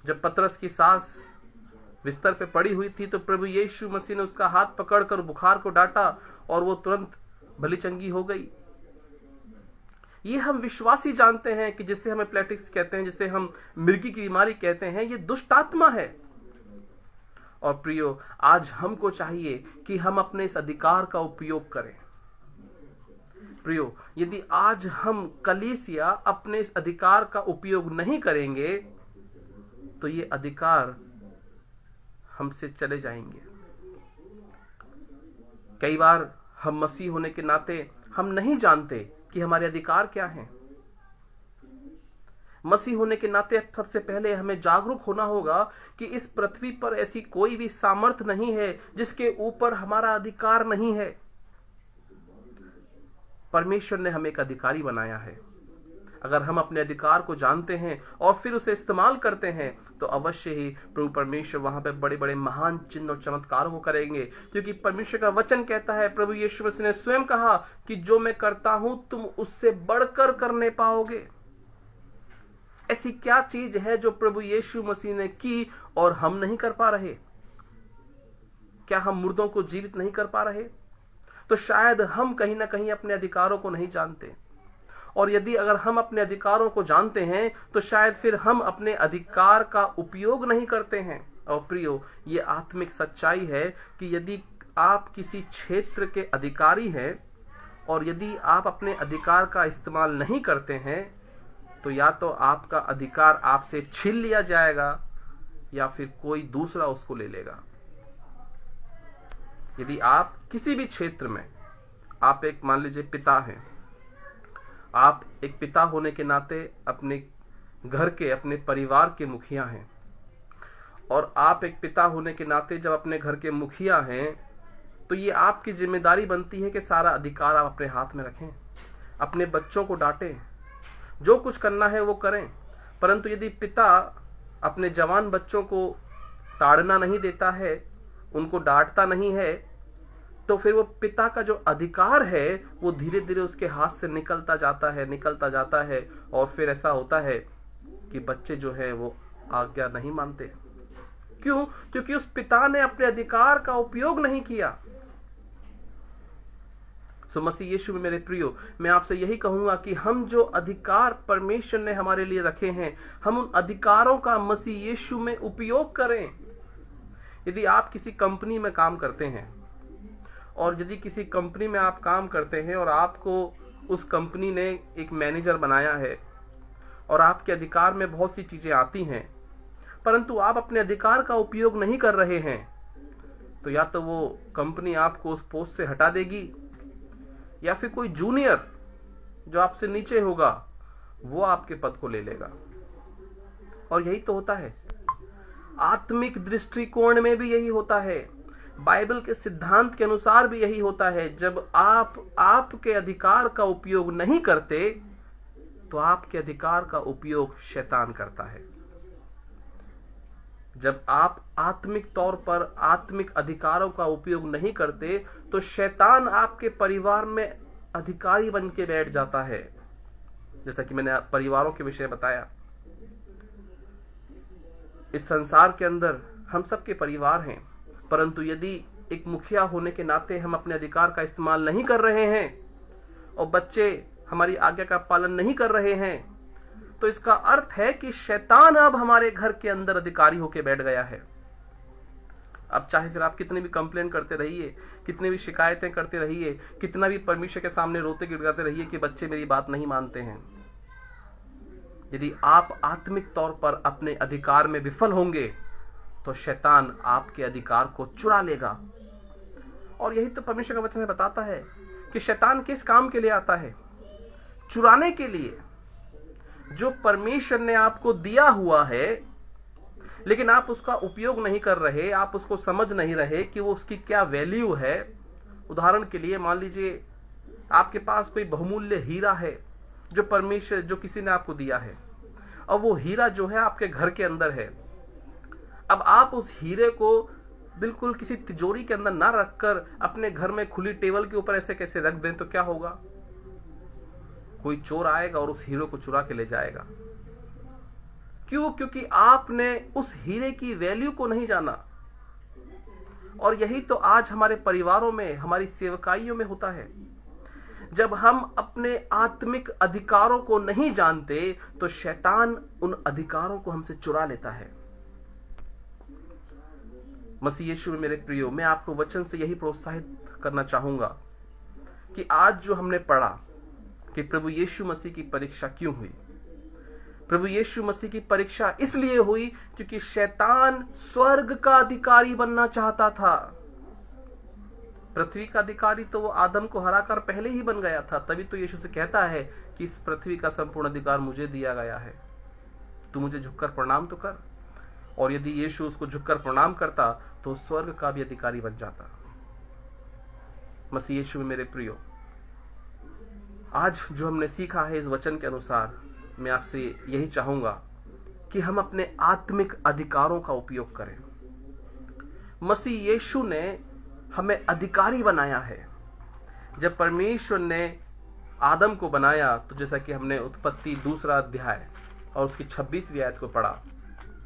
जब पतरस की सास बिस्तर पे पड़ी हुई थी तो प्रभु यीशु मसीह ने उसका हाथ पकड़कर बुखार को डांटा और वो तुरंत भली चंगी हो गई। ये हम विश्वासी जानते हैं कि जिसे हम एप्लेटिक्स कहते हैं, जिसे हम मिर्गी की बीमारी कहते हैं, ये दुष्ट आत्मा है। और प्रियो, आज हमको चाहिए कि हम अपने इस अधिकार का उपयोग करें। प्रियो, यदि आज हम कलीसिया अपने इस अधिकार का उपयोग नहीं करेंगे तो ये अधिकार हमसे चले जाएंगे। कई बार हम मसीह होने के नाते हम नहीं जानते कि हमारे अधिकार क्या हैं। मसीह होने के नाते सबसे पहले हमें जागरूक होना होगा कि इस पृथ्वी पर ऐसी कोई भी सामर्थ्य नहीं है जिसके ऊपर हमारा अधिकार नहीं है। परमेश्वर ने हमें एक अधिकारी बनाया है। अगर हम अपने अधिकार को जानते हैं और फिर उसे इस्तेमाल करते हैं तो अवश्य ही प्रभु परमेश्वर वहां पे बड़े बड़े महान चिन्ह और चमत्कारों को करेंगे, क्योंकि परमेश्वर का वचन कहता है, प्रभु यीशु मसीह ने स्वयं कहा कि जो मैं करता हूं तुम उससे बढ़कर करने पाओगे। ऐसी क्या चीज है जो प्रभु यीशु मसीह ने की और हम नहीं कर पा रहे? क्या हम मुर्दों को जीवित नहीं कर पा रहे? तो शायद हम कहीं ना कहीं अपने अधिकारों को नहीं जानते। और यदि अगर हम अपने अधिकारों को जानते हैं तो शायद फिर हम अपने अधिकार का उपयोग नहीं करते हैं। और प्रियो, ये आत्मिक सच्चाई है कि यदि आप किसी क्षेत्र के अधिकारी हैं और यदि आप अपने अधिकार का इस्तेमाल नहीं करते हैं तो या तो आपका अधिकार आपसे छीन लिया जाएगा या फिर कोई दूसरा उसको ले लेगा। यदि आप किसी भी क्षेत्र में, आप एक मान लीजिए पिता हैं, आप एक पिता होने के नाते अपने घर के, अपने परिवार के मुखिया हैं, और आप एक पिता होने के नाते जब अपने घर के मुखिया हैं तो ये आपकी जिम्मेदारी बनती है कि सारा अधिकार आप अपने हाथ में रखें, अपने बच्चों को डांटें, जो कुछ करना है वो करें। परंतु यदि पिता अपने जवान बच्चों को ताड़ना नहीं देता है, उनको डांटता नहीं है, तो फिर वो पिता का जो अधिकार है वो धीरे धीरे उसके हाथ से निकलता जाता है और फिर ऐसा होता है कि बच्चे जो है वो आज्ञा नहीं मानते। क्यों? क्योंकि उस पिता ने अपने अधिकार का उपयोग नहीं किया। सो मसीह यीशु में मेरे प्रियो, मैं आपसे यही कहूंगा कि हम जो अधिकार परमेश्वर ने हमारे लिए रखे हैं, हम उन अधिकारों का मसीह यीशु में उपयोग करें। यदि आप किसी कंपनी में काम करते हैं और यदि किसी कंपनी में आप काम करते हैं और आपको उस कंपनी ने एक मैनेजर बनाया है और आपके अधिकार में बहुत सी चीजें आती हैं, परंतु आप अपने अधिकार का उपयोग नहीं कर रहे हैं, तो या तो वो कंपनी आपको उस पोस्ट से हटा देगी या फिर कोई जूनियर जो आपसे नीचे होगा वो आपके पद को ले लेगा। और यही तो होता है। आत्मिक दृष्टिकोण में भी यही होता है, बाइबल के सिद्धांत के अनुसार भी यही होता है। जब आप आपके अधिकार का उपयोग नहीं करते तो आपके अधिकार का उपयोग शैतान करता है। जब आप आत्मिक तौर पर आत्मिक अधिकारों का उपयोग नहीं करते तो शैतान आपके परिवार में अधिकारी बन के बैठ जाता है। जैसा कि मैंने परिवारों के विषय बताया, इस संसार के अंदर हम सबके परिवार हैं, परंतु यदि एक मुखिया होने के नाते हम अपने अधिकार का इस्तेमाल नहीं कर रहे हैं और बच्चे हमारी आज्ञा का पालन नहीं कर रहे हैं, तो इसका अर्थ है कि शैतान अब हमारे घर के अंदर अधिकारी होकर बैठ गया है। अब चाहे फिर आप कितने भी कंप्लेन करते रहिए, कितने भी शिकायतें करते रहिए, कितना भी परमेश्वर के सामने रोते गिड़गिड़ाते रहिए कि बच्चे मेरी बात नहीं मानते हैं, यदि आप आत्मिक तौर पर अपने अधिकार में विफल होंगे तो शैतान आपके अधिकार को चुरा लेगा। और यही तो परमेश्वर का वचन है, बताता है कि शैतान किस काम के लिए आता है? चुराने के लिए। जो परमेश्वर ने आपको दिया हुआ है लेकिन आप उसका उपयोग नहीं कर रहे, आप उसको समझ नहीं रहे कि वो उसकी क्या वैल्यू है। उदाहरण के लिए मान लीजिए आपके पास कोई बहुमूल्य हीरा है जो परमेश्वर, जो किसी ने आपको दिया है, और वो हीरा जो है आपके घर के अंदर है। अब आप उस हीरे को बिल्कुल किसी तिजोरी के अंदर ना रखकर अपने घर में खुली टेबल के ऊपर ऐसे कैसे रख दें तो क्या होगा? कोई चोर आएगा और उस हीरे को चुरा के ले जाएगा। क्यों? क्योंकि आपने उस हीरे की वैल्यू को नहीं जाना। और यही तो आज हमारे परिवारों में, हमारी सेवकाइयों में होता है। जब हम अपने आत्मिक अधिकारों को नहीं जानते तो शैतान उन अधिकारों को हमसे चुरा लेता है। मसीह यीशु में मेरे प्रियो, मैं आपको वचन से यही प्रोत्साहित करना चाहूंगा कि आज जो हमने पढ़ा कि प्रभु यीशु मसीह की परीक्षा क्यों हुई। प्रभु यीशु मसीह की परीक्षा इसलिए हुई क्योंकि शैतान स्वर्ग का अधिकारी बनना चाहता था। पृथ्वी का अधिकारी तो वो आदम को हराकर पहले ही बन गया था। तभी तो यीशु से कहता है कि इस पृथ्वी का संपूर्ण अधिकार मुझे दिया गया है, तू मुझे झुककर प्रणाम तो कर। और यदि यीशु उसको झुककर प्रणाम करता तो स्वर्ग का भी अधिकारी बन जाता। मसीह यीशु में मेरे प्रियो, आज जो हमने सीखा है इस वचन के अनुसार, मैं आपसे यही चाहूंगा कि हम अपने आत्मिक अधिकारों का उपयोग करें। मसीह यीशु ने हमें अधिकारी बनाया है। जब परमेश्वर ने आदम को बनाया तो जैसा कि हमने उत्पत्ति 2 अध्याय और उसकी 26वीं आयत को पढ़ा,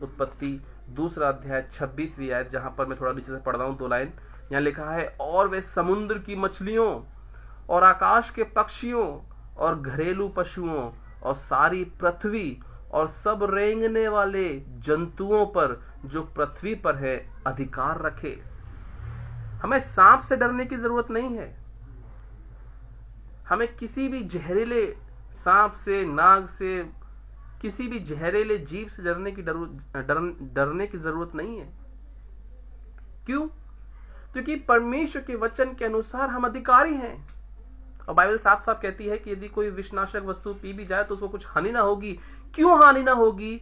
उत्पत्ति 2 अध्याय 26वीं आयत, जहां पर मैं थोड़ा नीचे से पढ़ रहा हूं 2 लाइन, यहां लिखा है, और वे समुद्र की मछलियों और आकाश के पक्षियों और घरेलू पशुओं और सारी पृथ्वी और सब रेंगने वाले जंतुओं पर जो पृथ्वी पर है अधिकार रखे। हमें सांप से डरने की जरूरत नहीं है। हमें किसी भी जहरीले सांप से, नाग से, किसी भी जहरीले जीव से डरने की जरूरत नहीं है। क्यों? क्योंकि परमेश्वर के वचन के अनुसार हम अधिकारी हैं। और बाइबल साफ साफ कहती है कि यदि कोई विषनाशक वस्तु पी भी जाए तो उसको कुछ हानि ना होगी। क्यों हानि ना होगी?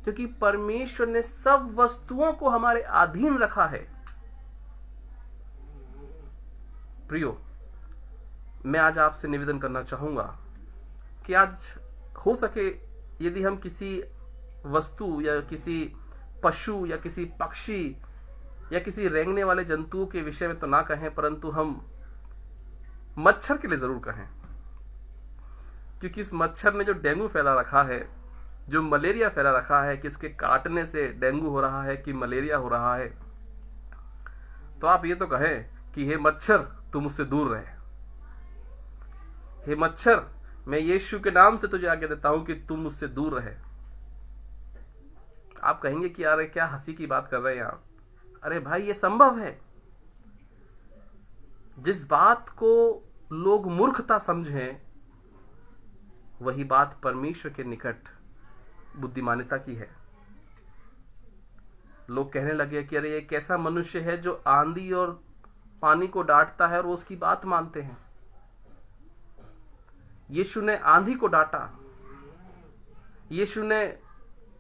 क्योंकि परमेश्वर ने सब वस्तुओं को हमारे अधीन रखा है। प्रियो, मैं आज आपसे निवेदन करना चाहूंगा कि आज हो सके यदि हम किसी वस्तु या किसी पशु या किसी पक्षी या किसी रेंगने वाले जंतुओं के विषय में तो ना कहें, परंतु हम मच्छर के लिए जरूर कहें। क्योंकि इस मच्छर ने जो डेंगू फैला रखा है, जो मलेरिया फैला रखा है, कि इसके काटने से डेंगू हो रहा है कि मलेरिया हो रहा है, तो आप ये तो कहें कि हे मच्छर तू मुझसे दूर रहे। हे मच्छर, मैं यीशु के नाम से तुझे आज्ञा देता हूं कि तू मुझसे दूर रहे। आप कहेंगे कि यार क्या हंसी की बात कर रहे हैं आप। अरे भाई, ये संभव है। जिस बात को लोग मूर्खता समझें वही बात परमेश्वर के निकट बुद्धिमानिता की है। लोग कहने लगे कि अरे ये कैसा मनुष्य है जो आंधी और पानी को डांटता है और वो उसकी बात मानते हैं। यीशु ने आंधी को डांटा, यीशु ने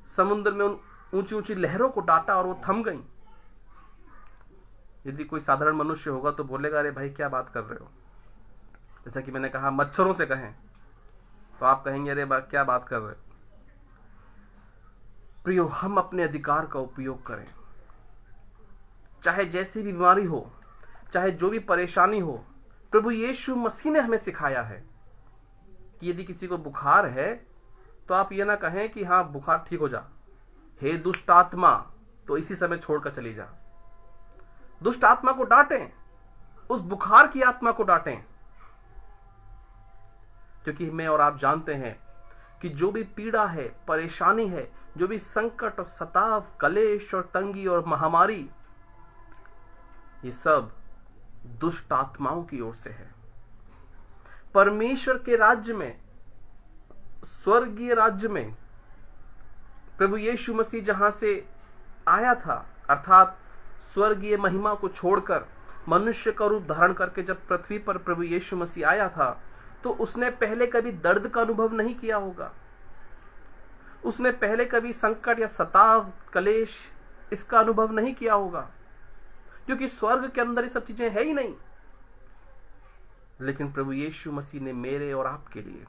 समुद्र में ऊंची ऊंची लहरों को डांटा और वो थम गई। यदि कोई साधारण मनुष्य होगा तो बोलेगा, अरे भाई क्या बात कर रहे हो। जैसा कि मैंने कहा, मच्छरों से कहें तो आप कहेंगे, अरे क्या बात कर रहे हो। प्रियो, हम अपने अधिकार का उपयोग करें। चाहे जैसी भी बीमारी हो, चाहे जो भी परेशानी हो, प्रभु यीशु मसीह ने हमें सिखाया है कि यदि किसी को बुखार है तो आप ये ना कहें कि हाँ बुखार ठीक हो जा, हे दुष्ट आत्मा तो इसी समय छोड़कर चली जा। दुष्ट आत्मा को डांटें, उस बुखार की आत्मा को डांटें, क्योंकि मैं और आप जानते हैं कि जो भी पीड़ा है, परेशानी है, जो भी संकट और सताव, कलेश और तंगी और महामारी, ये सब दुष्ट आत्माओं की ओर से है। परमेश्वर के राज्य में, स्वर्गीय राज्य में प्रभु यीशु मसीह जहां से आया था, अर्थात स्वर्गीय महिमा को छोड़कर मनुष्य का रूप धारण करके जब पृथ्वी पर प्रभु यीशु मसीह आया था, तो उसने पहले कभी दर्द का अनुभव नहीं किया होगा। उसने पहले कभी संकट या सताव, कलेश इसका अनुभव नहीं किया होगा, क्योंकि स्वर्ग के अंदर ये सब चीजें है ही नहीं। लेकिन प्रभु यीशु मसीह ने मेरे और आपके लिए,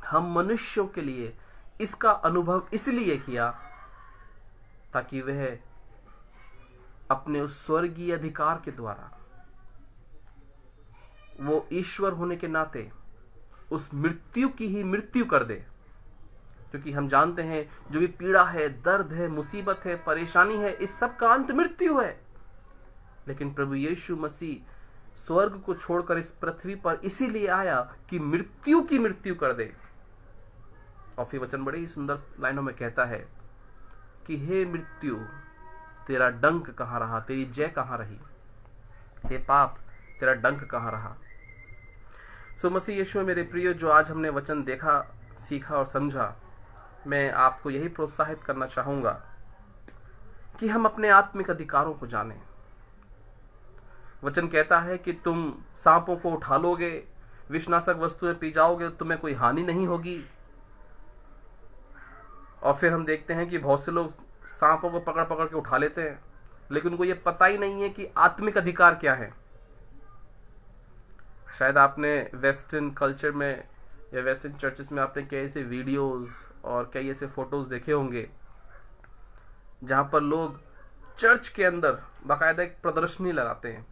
हम मनुष्यों के लिए इसका अनुभव इसलिए किया ताकि वह अपने उस स्वर्गीय अधिकार के द्वारा, वो ईश्वर होने के नाते उस मृत्यु की ही मृत्यु कर दे। क्योंकि हम जानते हैं जो भी पीड़ा है, दर्द है, मुसीबत है, परेशानी है, इस सब का अंत मृत्यु है। लेकिन प्रभु यीशु मसीह स्वर्ग को छोड़कर इस पृथ्वी पर इसीलिए आया कि मृत्यु की मृत्यु कर दे। और फिर वचन बड़े ही सुंदर लाइनों में कहता है कि हे मृत्यु, तेरा डंक कहां रहा, तेरी जय कहां रही, हे पाप तेरा डंक कहां रहा। सो मसीह यीशु में मेरे प्रियो, जो आज हमने वचन देखा, सीखा और समझा, मैं आपको यही प्रोत्साहित करना चाहूंगा कि हम अपने आत्मिक अधिकारों को जानें। वचन कहता है कि तुम सांपों को उठा लोगे, विषनाशक वस्तुएं पी जाओगे, तुम्हें कोई हानि नहीं होगी। और फिर हम देखते हैं कि बहुत से लोग सांपों को पकड़ पकड़ के उठा लेते हैं, लेकिन उनको यह पता ही नहीं है कि आत्मिक अधिकार क्या है। शायद आपने वेस्टर्न कल्चर में या वेस्टर्न चर्चेस में आपने कई ऐसे वीडियोस और कई ऐसे फोटोज देखे होंगे जहां पर लोग चर्च के अंदर बाकायदा एक प्रदर्शनी लगाते हैं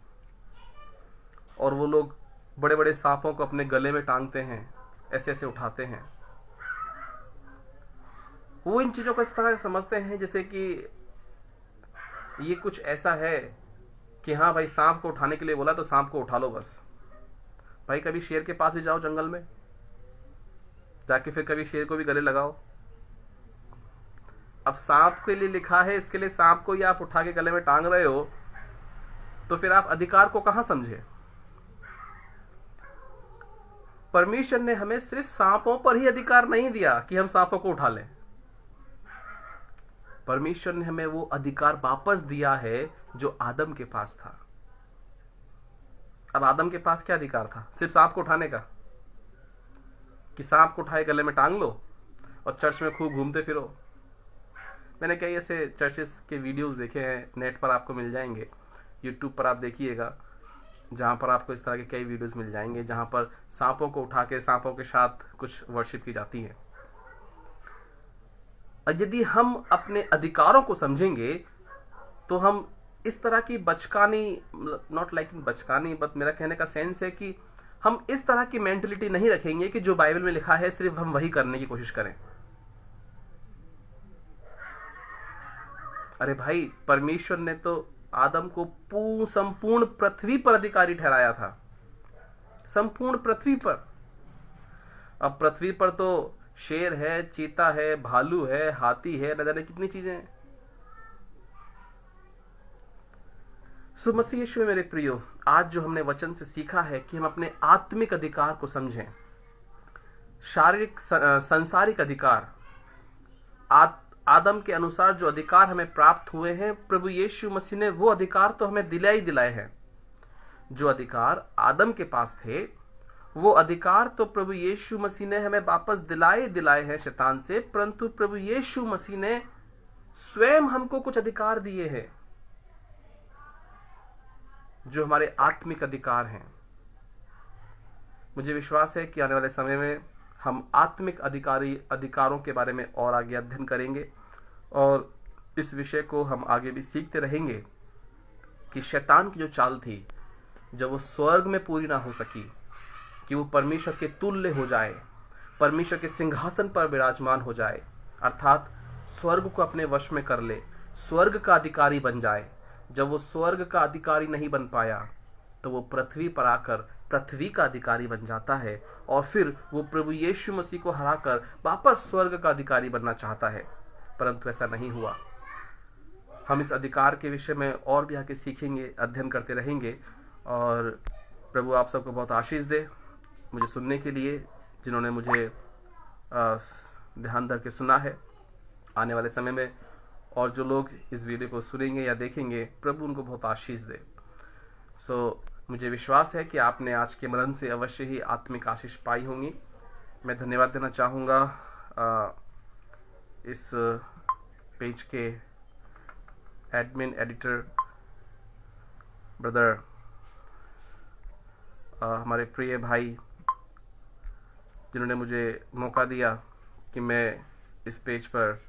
और वो लोग बड़े बड़े सांपों को अपने गले में टांगते हैं, ऐसे ऐसे उठाते हैं। वो इन चीजों को इस तरह से समझते हैं जैसे कि ये कुछ ऐसा है कि हाँ भाई सांप को उठाने के लिए बोला तो सांप को उठा लो बस। भाई कभी शेर के पास ही जाओ जंगल में जाके, फिर कभी शेर को भी गले लगाओ। अब सांप के लिए लिखा है, इसके लिए सांप को ही आप उठा के गले में टांग रहे हो, तो फिर आप अधिकार को कहां समझे। परमेश्वर ने हमें सिर्फ सांपों पर ही अधिकार नहीं दिया कि हम सांपों को उठा लें। परमेश्वर ने हमें वो अधिकार वापस दिया है जो आदम के पास था। अब आदम के पास क्या अधिकार था? सिर्फ सांप को उठाने का, कि सांप को उठाए गले में टांग लो और चर्च में खूब घूमते फिरो। मैंने कई ऐसे चर्चेस के वीडियोस देखे हैं, नेट पर आपको मिल जाएंगे, यूट्यूब पर आप देखिएगा, जहां पर आपको इस तरह के कई वीडियोस मिल जाएंगे जहां पर सांपों को उठा के सांपों के साथ कुछ वर्शिप की जाती है। और यदि हम अपने अधिकारों को समझेंगे तो हम इस तरह की बचकानी, नॉट लाइक बचकानी, बट मेरा कहने का सेंस है कि हम इस तरह की मेंटलिटी नहीं रखेंगे कि जो बाइबल में लिखा है सिर्फ हम वही करने की कोशिश करें। अरे भाई, परमेश्वर ने तो आदम को संपूर्ण पृथ्वी पर अधिकारी ठहराया था, संपूर्ण पृथ्वी पर। अब पृथ्वी पर तो शेर है, चीता है, भालू है, हाथी है, न जाने कितनी चीजें हैं। सो मसीह यीशु में मेरे प्रियो, आज जो हमने वचन से सीखा है कि हम अपने आत्मिक अधिकार को समझें। शारीरिक संसारिक अधिकार, आदम के अनुसार जो अधिकार हमें प्राप्त हुए हैं, प्रभु यीशु मसीह ने वो अधिकार तो हमें दिलाए हैं। जो अधिकार आदम के पास थे, वो अधिकार तो प्रभु यीशु मसीह ने हमें वापस दिलाए हैं शैतान से, परंतु प्रभु यीशु मसीह ने स्वयं हमको कुछ अधिकार दिए हैं जो हमारे आत्मिक अधिकार हैं। मुझे विश्वास है कि आने वाले समय में हम आत्मिक अधिकारों के बारे में और आगे अध्ययन करेंगे और इस विषय को हम आगे भी सीखते रहेंगे कि शैतान की जो चाल थी, जब वो स्वर्ग में पूरी ना हो सकी कि वो परमेश्वर के तुल्य हो जाए, परमेश्वर के सिंहासन पर विराजमान हो जाए, अर्थात स्वर्ग को अपने वश में कर ले, स्वर्ग का अधिकारी बन जाए। जब वो स्वर्ग का अधिकारी नहीं बन पाया तो वो पृथ्वी पर आकर पृथ्वी का अधिकारी बन जाता है और फिर वो प्रभु यीशु मसीह को हराकर वापस स्वर्ग का अधिकारी बनना चाहता है, परंतु ऐसा नहीं हुआ। हम इस अधिकार के विषय में और भी आगे सीखेंगे, अध्ययन करते रहेंगे और प्रभु आप सबको बहुत आशीष दे। मुझे सुनने के लिए, जिन्होंने मुझे ध्यान धर के सुना है, आने वाले समय में और जो लोग इस वीडियो को सुनेंगे या देखेंगे, प्रभु उनको बहुत आशीष दे। मुझे विश्वास है कि आपने आज के मनन से अवश्य ही आत्मिक आशीष पाई होंगी। मैं धन्यवाद देना चाहूँगा इस पेज के एडमिन एडिटर ब्रदर, हमारे प्रिय भाई, जिन्होंने मुझे मौका दिया कि मैं इस पेज पर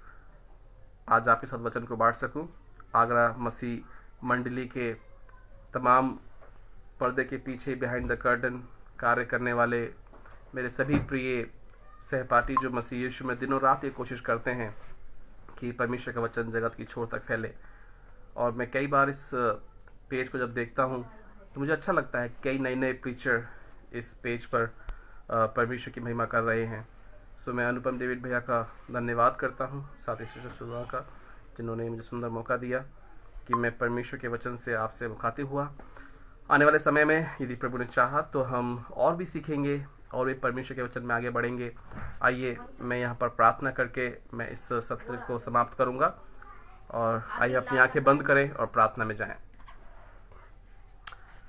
आज आपके साथ वचन को बांट सकूं। आगरा मसीह मंडली के तमाम पर्दे के पीछे बिहाइंड द कर्टन कार्य करने वाले मेरे सभी प्रिय सहपाठी जो मसीह यीशु में दिनों रात ये कोशिश करते हैं कि परमेश्वर का वचन जगत की छोर तक फैले। और मैं कई बार इस पेज को जब देखता हूँ तो मुझे अच्छा लगता है, कई नए प्रीचर इस पेज पर परमेश्वर की महिमा कर रहे हैं। मैं अनुपम डेविड भैया का धन्यवाद करता हूँ, साथ ही सिस्टर सुधा का, जिन्होंने मुझे सुंदर मौका दिया कि मैं परमेश्वर के वचन से आपसे मुखातिब हुआ। आने वाले समय में यदि प्रभु ने चाहा तो हम और भी सीखेंगे और भी परमेश्वर के वचन में आगे बढ़ेंगे। आइए मैं यहाँ पर प्रार्थना करके मैं इस सत्र को समाप्त करूँगा और आइए अपनी आंखें बंद करें और प्रार्थना में जाएं।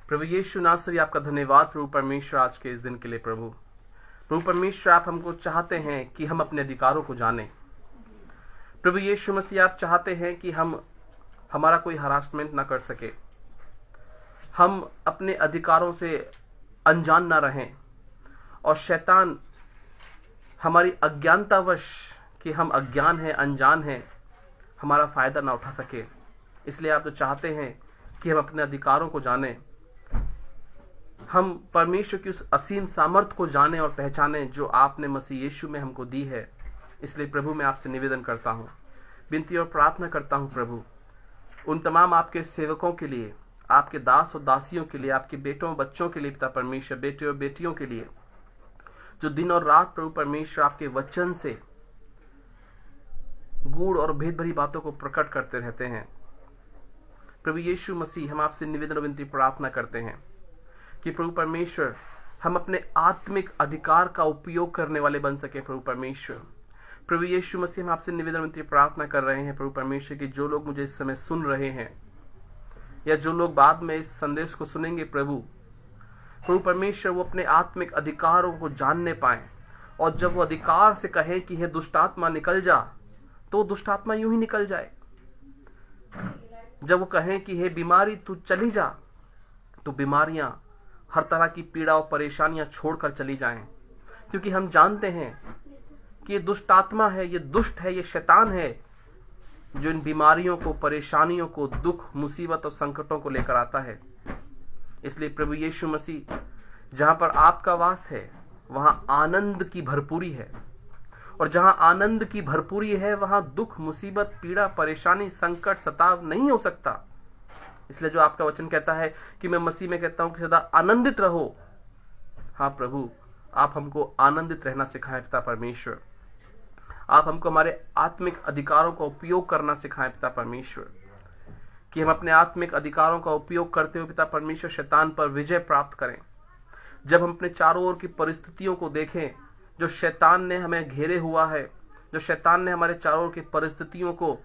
प्रभु यीशु नासरी, आपका धन्यवाद प्रभु परमेश्वर आज के इस दिन के लिए। प्रभु परमेश्वर, आप हमको चाहते हैं कि हम अपने अधिकारों को जानें। प्रभु यीशु मसीह, आप चाहते हैं कि हमारा कोई हरासमेंट ना कर सके, हम अपने अधिकारों से अनजान ना रहें और शैतान हमारी अज्ञानतावश कि हम अज्ञान हैं, अनजान हैं, हमारा फायदा ना उठा सके। इसलिए आप तो चाहते हैं कि हम अपने अधिकारों को जानें, हम परमेश्वर की उस असीम सामर्थ को जानें और पहचानें जो आपने मसीह यीशु में हमको दी है। इसलिए प्रभु मैं आपसे निवेदन करता हूँ, विनती और प्रार्थना करता हूँ प्रभु, उन तमाम आपके सेवकों के लिए, आपके दास और दासियों के लिए, आपके बेटों बच्चों के लिए पिता परमेश्वर, बेटे और बेटियों के लिए जो दिन और रात प्रभु परमेश्वर आपके वचन से गूढ़ और भेद भरी बातों को प्रकट करते रहते हैं। प्रभु यीशु मसीह, हम आपसे निवेदन और विनती प्रार्थना करते हैं कि प्रभु परमेश्वर हम अपने आत्मिक अधिकार का उपयोग करने वाले बन सके। प्रभु यीशु मसीह, हम आपसे निवेदन विनती प्रार्थना कर रहे हैं प्रभु परमेश्वर की जो लोग मुझे इस समय सुन रहे हैं या जो लोग बाद में इस संदेश को सुनेंगे, प्रभु परमेश्वर वो अपने आत्मिक अधिकारों को जानने पाए और जब वो अधिकार से कहे कि हे दुष्ट आत्मा निकल जा, तो दुष्ट आत्मा यूं ही निकल जाए। जब वो कहें कि हे बीमारी तू चली जा, तो बीमारियां, हर तरह की पीड़ा और परेशानियां छोड़कर चली जाएं, क्योंकि हम जानते हैं कि ये दुष्ट आत्मा है, ये दुष्ट है, ये शैतान है जो इन बीमारियों को, परेशानियों को, दुख, मुसीबत और संकटों को लेकर आता है। इसलिए प्रभु यीशु मसीह, जहां पर आपका वास है वहां आनंद की भरपूरी है, और जहां आनंद की भरपूरी है वहां दुख, मुसीबत, पीड़ा, परेशानी, संकट, सताव नहीं हो सकता। इसलिए जो आपका वचन कहता है कि मैं मसीह में कहता हूं कि सदा आनंदित रहो। हाँ प्रभु, आप हमको आनंदित रहना सिखाएं पिता परमेश्वर। आप हमको हमारे आत्मिक अधिकारों का उपयोग करना सिखाएं पिता परमेश्वर, कि हम अपने आत्मिक अधिकारों का उपयोग करते हुए पिता परमेश्वर शैतान पर विजय प्राप्त करें। जब हम अपने चारों ओर की परिस्थितियों को देखें जो शैतान ने हमें घेरे हुआ है, जो शैतान ने हमारे चारों ओर की परिस्थितियों को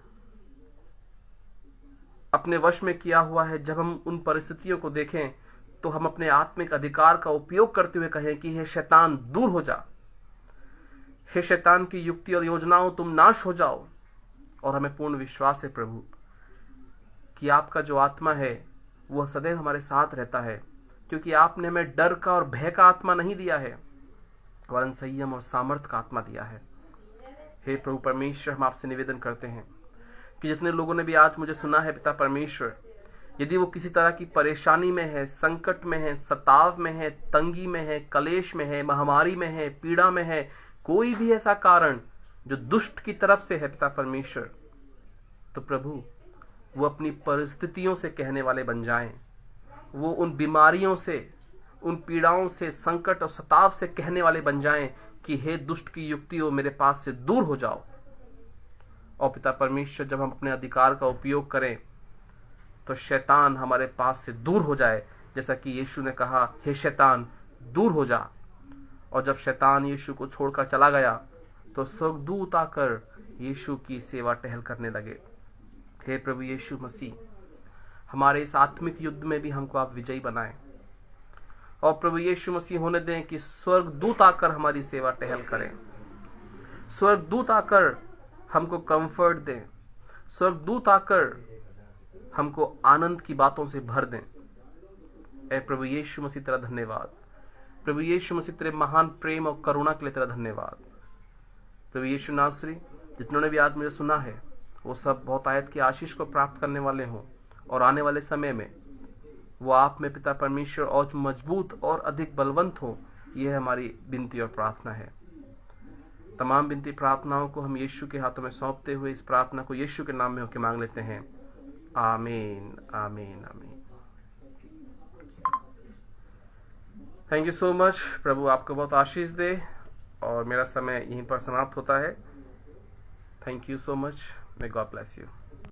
अपने वश में किया हुआ है, जब हम उन परिस्थितियों को देखें तो हम अपने आत्मिक अधिकार का उपयोग करते हुए कहें कि हे शैतान दूर हो जा, हे शैतान की युक्ति और योजनाओं तुम नाश हो जाओ, और हमें पूर्ण विश्वास है प्रभु कि आपका जो आत्मा है वह सदैव हमारे साथ रहता है, क्योंकि आपने हमें डर का और भय का आत्मा नहीं दिया है, वरन संयम और सामर्थ का आत्मा दिया है। हे प्रभु परमेश्वर, हम आपसे निवेदन करते हैं कि जितने लोगों ने भी आज मुझे सुना है पिता परमेश्वर, यदि वो किसी तरह की परेशानी में है, संकट में है, सताव में है, तंगी में है, कलेश में है, महामारी में है, पीड़ा में है, कोई भी ऐसा कारण जो दुष्ट की तरफ से है पिता परमेश्वर, तो प्रभु वो अपनी परिस्थितियों से कहने वाले बन जाएं। वो उन बीमारियों से, उन पीड़ाओं से, संकट और सताव से कहने वाले बन जाएं कि हे दुष्ट की युक्तियों, मेरे पास से दूर हो जाओ। और पिता परमेश्वर, जब हम अपने अधिकार का उपयोग करें तो शैतान हमारे पास से दूर हो जाए, जैसा कि यीशु ने कहा, हे शैतान दूर हो जा। और जब शैतान यीशु को छोड़कर चला गया तो स्वर्गदूत आकर यीशु की सेवा टहल करने लगे। हे प्रभु यीशु मसीह, हमारे इस आत्मिक युद्ध में भी हमको आप विजयी बनाएं। और प्रभु यीशु मसीह होने दें कि स्वर्गदूत आकर हमारी सेवा टहल करें, स्वर्गदूत आकर हमको कंफर्ट दें, स्वर्गदूत आकर हमको आनंद की बातों से भर दें। ऐ प्रभु यीशु मसीह तेरा धन्यवाद। प्रभु यीशु मसीह तेरे महान प्रेम और करुणा के लिए तेरा धन्यवाद। प्रभु यीशु नासरी, जितनों ने भी आज मुझे सुना है वो सब बहुत आयत की आशीष को प्राप्त करने वाले हों, और आने वाले समय में वो आप में पिता परमेश्वर और मजबूत और अधिक बलवंत हो। यह हमारी विनती और प्रार्थना है। तमाम विनती प्रार्थनाओं को हम यीशु के हाथों में सौंपते हुए इस प्रार्थना को यीशु के नाम में होकर मांग लेते हैं। आमीन, आमीन, आमीन। Thank you so much. प्रभु आपको बहुत आशीष दे। और मेरा समय यहीं पर समाप्त होता है। Thank you so much. May God bless you.